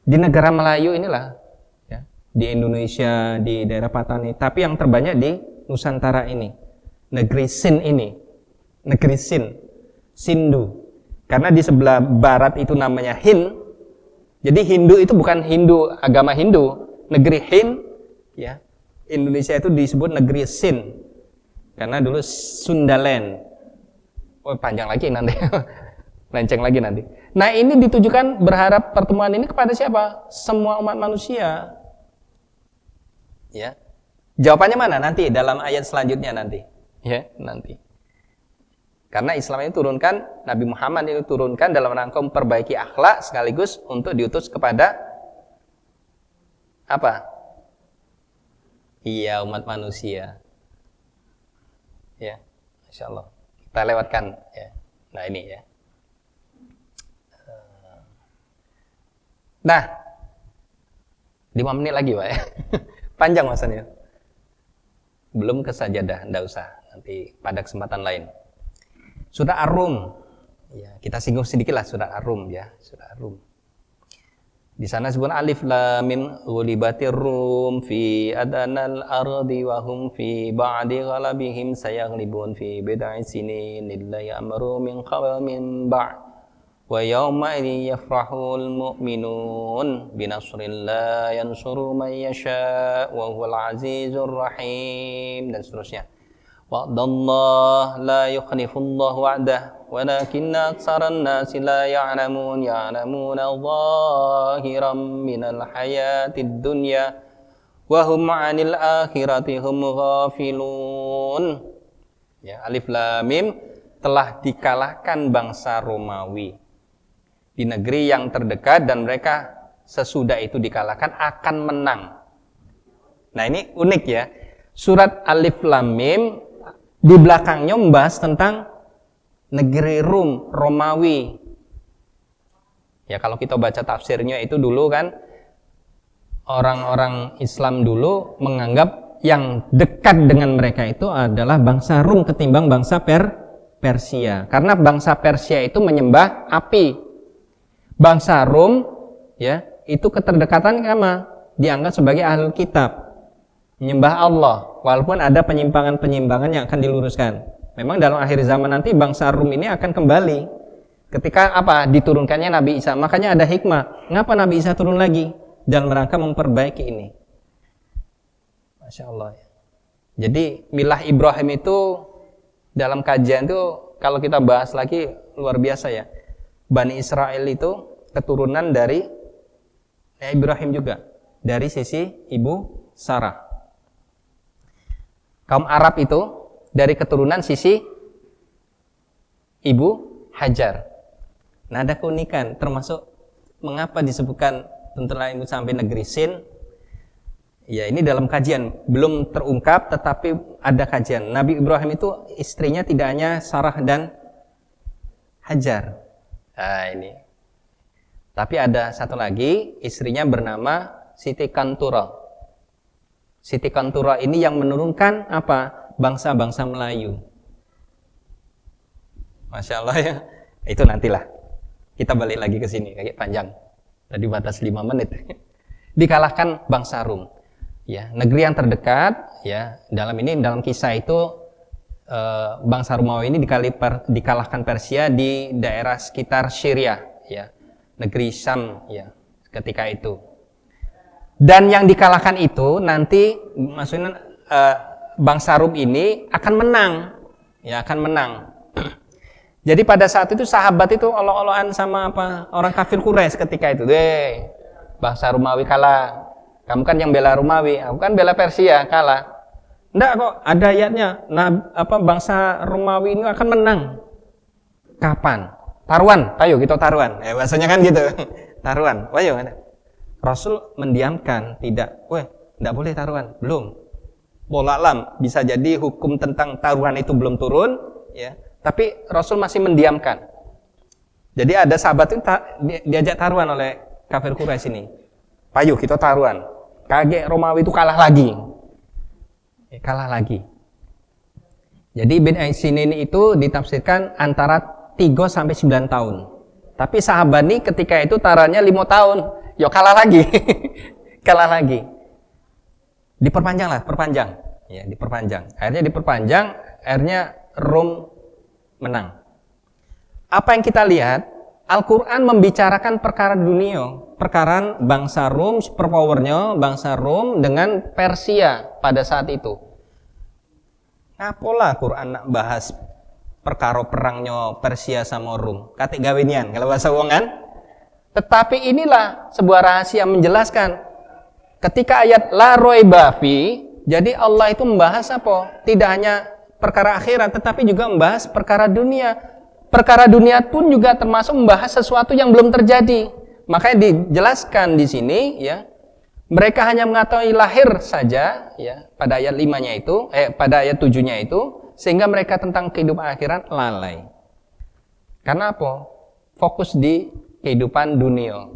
Di negara Melayu inilah. Di Indonesia, di daerah Patani, tapi yang terbanyak di Nusantara ini, negeri Sin ini, negeri Sin, Sindu, karena di sebelah barat itu namanya Hind, jadi Hindu itu bukan Hindu, agama Hindu, negeri Hind, ya, Indonesia itu disebut negeri Sin, karena dulu Sundaland, panjang lagi nanti, lenceng lagi nanti. Nah ini ditujukan berharap pertemuan ini kepada siapa? Semua umat manusia. Ya, jawabannya mana nanti dalam ayat selanjutnya nanti, ya nanti. Karena Islam ini turunkan, Nabi Muhammad ini turunkan dalam rangka memperbaiki akhlak sekaligus untuk diutus kepada apa? Iya, umat manusia. Ya, Masya Allah. Kita lewatkan. Ya. Nah ini ya. Nah, 5 menit lagi Pak ya. Panjang masanya. Belum ke sajadah, enggak usah. Nanti pada kesempatan lain. Surah Ar-Rum. Ya, kita singgung sedikit lah surah Ar-Rum ya, surah Ar-Rum. Di sana disebut alif lam mim ghulibatir rum fi adanal ardi wa hum fi ba'di ghalabihim sayaghlibun fi bid'i sinin illa ya'muru min qabl min ba' wa yawma idin yafrahul mu'minun binasrillah yansuru man yasha wa huwal azizur rahim, dan seterusnya. Wa'dallah la yukhlifullahu wa'dah walakinna aktsaran nasi la ya'lamuna zahiran minal hayatid dunya wa hum 'anil akhirati hum ghafilun. Ya, Alif Lam Mim, telah dikalahkan bangsa Romawi di negeri yang terdekat dan mereka sesudah itu dikalahkan akan menang. Nah, ini unik ya. Surat Alif Lam Mim di belakangnya membahas tentang negeri Rum, Romawi. Ya, kalau kita baca tafsirnya itu dulu kan, orang-orang Islam dulu menganggap yang dekat dengan mereka itu adalah bangsa Rum ketimbang bangsa Persia. Karena bangsa Persia itu menyembah api. Bangsa Rum ya, itu keterdekatan sama dianggap sebagai ahlul kitab, menyembah Allah, walaupun ada penyimpangan-penyimpangan yang akan diluruskan. Memang dalam akhir zaman nanti bangsa Rum ini akan kembali ketika apa? Diturunkannya Nabi Isa. Makanya ada hikmah. Ngapa Nabi Isa turun lagi? Dalam rangka memperbaiki ini. Masya Allah. Jadi milah Ibrahim itu dalam kajian itu kalau kita bahas lagi luar biasa ya. Bani Israel itu keturunan dari Ibrahim juga, dari sisi ibu Sarah. Kaum Arab itu dari keturunan sisi ibu Hajar. Nah, ada keunikan, termasuk mengapa disebutkan tentara itu sampai negeri Sin. Ya, ini dalam kajian belum terungkap, tetapi ada kajian. Nabi Ibrahim itu istrinya tidak hanya Sarah dan Hajar. Nah, ini. Tapi ada satu lagi, istrinya bernama Siti Kantura. Siti Kantura ini yang menurunkan apa? Bangsa-bangsa Melayu. Masya Allah ya. Itu nantilah. Kita balik lagi ke sini, kayak panjang. Tadi batas 5 menit. Dikalahkan bangsa Rum. Ya, negeri yang terdekat ya, dalam kisah itu bangsa Romawi ini dikalahkan Persia di daerah sekitar Syria ya, negeri Syam ya, ketika itu. Dan yang dikalahkan itu nanti maksudnya bangsa Rum ini akan menang ya, akan menang. Jadi pada saat itu sahabat itu olok-olokan sama apa orang kafir Quraisy ketika itu, bangsa Romawi kalah. Kamu kan yang bela Romawi, aku kan bela Persia, kalah. Enggak kok, ada ayatnya. Nah, bangsa Romawi ini akan menang. Kapan? Taruhan, ayo kita taruhan. Bahasanya kan gitu. Taruhan. Ayo. Rasul mendiamkan, tidak. Enggak boleh taruhan, belum. Wallahu bisa jadi hukum tentang taruhan itu belum turun, ya. Tapi Rasul masih mendiamkan. Jadi ada sahabat itu diajak taruhan oleh kafir Quraisy ini. Ayo kita taruhan. Kaget Romawi itu kalah lagi. Kalah lagi. Jadi bin Sinin itu ditafsirkan antara 3 sampai 9 tahun. Tapi sahabat ini ketika itu taruhannya 5 tahun. Ya kalah lagi. Kalah lagi. Diperpanjang. Ya, diperpanjang. Akhirnya diperpanjang, akhirnya Rom menang. Apa yang kita lihat, Al-Quran membicarakan perkara dunia, perkara bangsa Rom, superpowernya bangsa Rom dengan Persia pada saat itu. Apalah Quran nak bahas perkara perangnya Persia sama Rom, katik gawinian kalau bahasa wong kan. Tetapi inilah sebuah rahasia menjelaskan ketika ayat la raiba fi, jadi Allah itu membahas apa? Tidak hanya perkara akhirat, tetapi juga membahas perkara dunia. Perkara dunia pun juga termasuk membahas sesuatu yang belum terjadi. Makanya dijelaskan di sini ya, mereka hanya mengetahui lahir saja ya pada ayat 5-nya itu, pada ayat 7-nya itu, sehingga mereka tentang kehidupan akhirat lalai. Karena apa? Fokus di kehidupan dunia.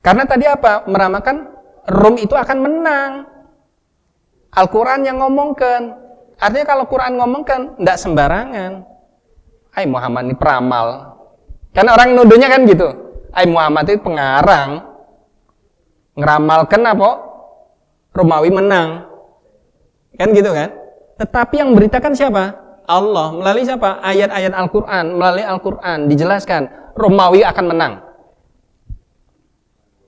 Karena tadi apa? Meramalkan Rom itu akan menang. Al-Quran yang ngomongkan. Artinya kalau Quran ngomongkan, tidak sembarangan. Muhammad ini peramal. Karena orang nuduhnya kan gitu. Muhammad itu pengarang. Ngeramalkan apa? Romawi menang. Kan gitu kan? Tetapi yang memberitakan siapa? Allah. Melalui siapa? Ayat-ayat Al-Quran. Melalui Al-Quran dijelaskan Romawi akan menang.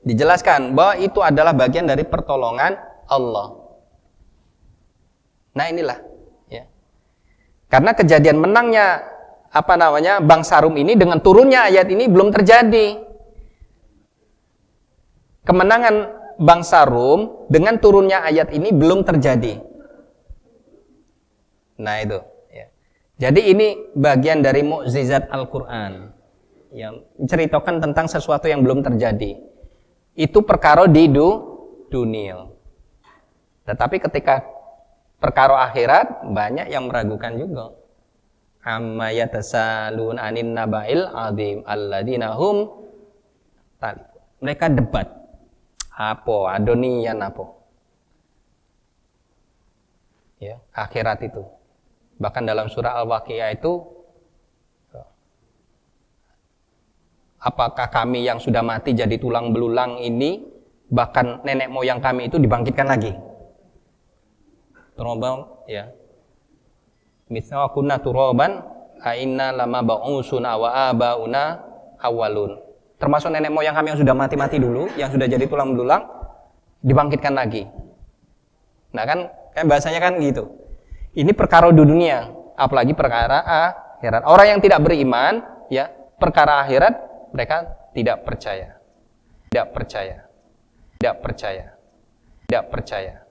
Dijelaskan bahwa itu adalah bagian dari pertolongan Allah. Nah inilah, ya. Karena kejadian menangnya bangsa Rum ini dengan turunnya ayat ini belum terjadi. Kemenangan bangsa Rum dengan turunnya ayat ini belum terjadi. Nah itu, ya. Jadi ini bagian dari mukjizat Al-Quran yang menceritakan tentang sesuatu yang belum terjadi. Itu perkara di dunia. Tetapi ketika perkara akhirat banyak yang meragukan juga. Amma yatasalun anin naba'il azim alladzina hum mereka debat. Apa adonian apa? Ya, akhirat itu. Bahkan dalam surah Al-Waqiah itu, apakah kami yang sudah mati jadi tulang belulang ini, bahkan nenek moyang kami itu dibangkitkan lagi? Turobang, ya. Misal kunna turoban, inna lama ba'usuna wa abauna awalun. Termasuk nenek moyang kami yang sudah mati-mati dulu, yang sudah jadi tulang belulang, dibangkitkan lagi. Nah kan bahasanya kan gitu. Ini perkara di dunia, apalagi perkara akhirat. Orang yang tidak beriman, ya, perkara akhirat mereka tidak percaya. Tidak percaya. Tidak percaya. Tidak percaya.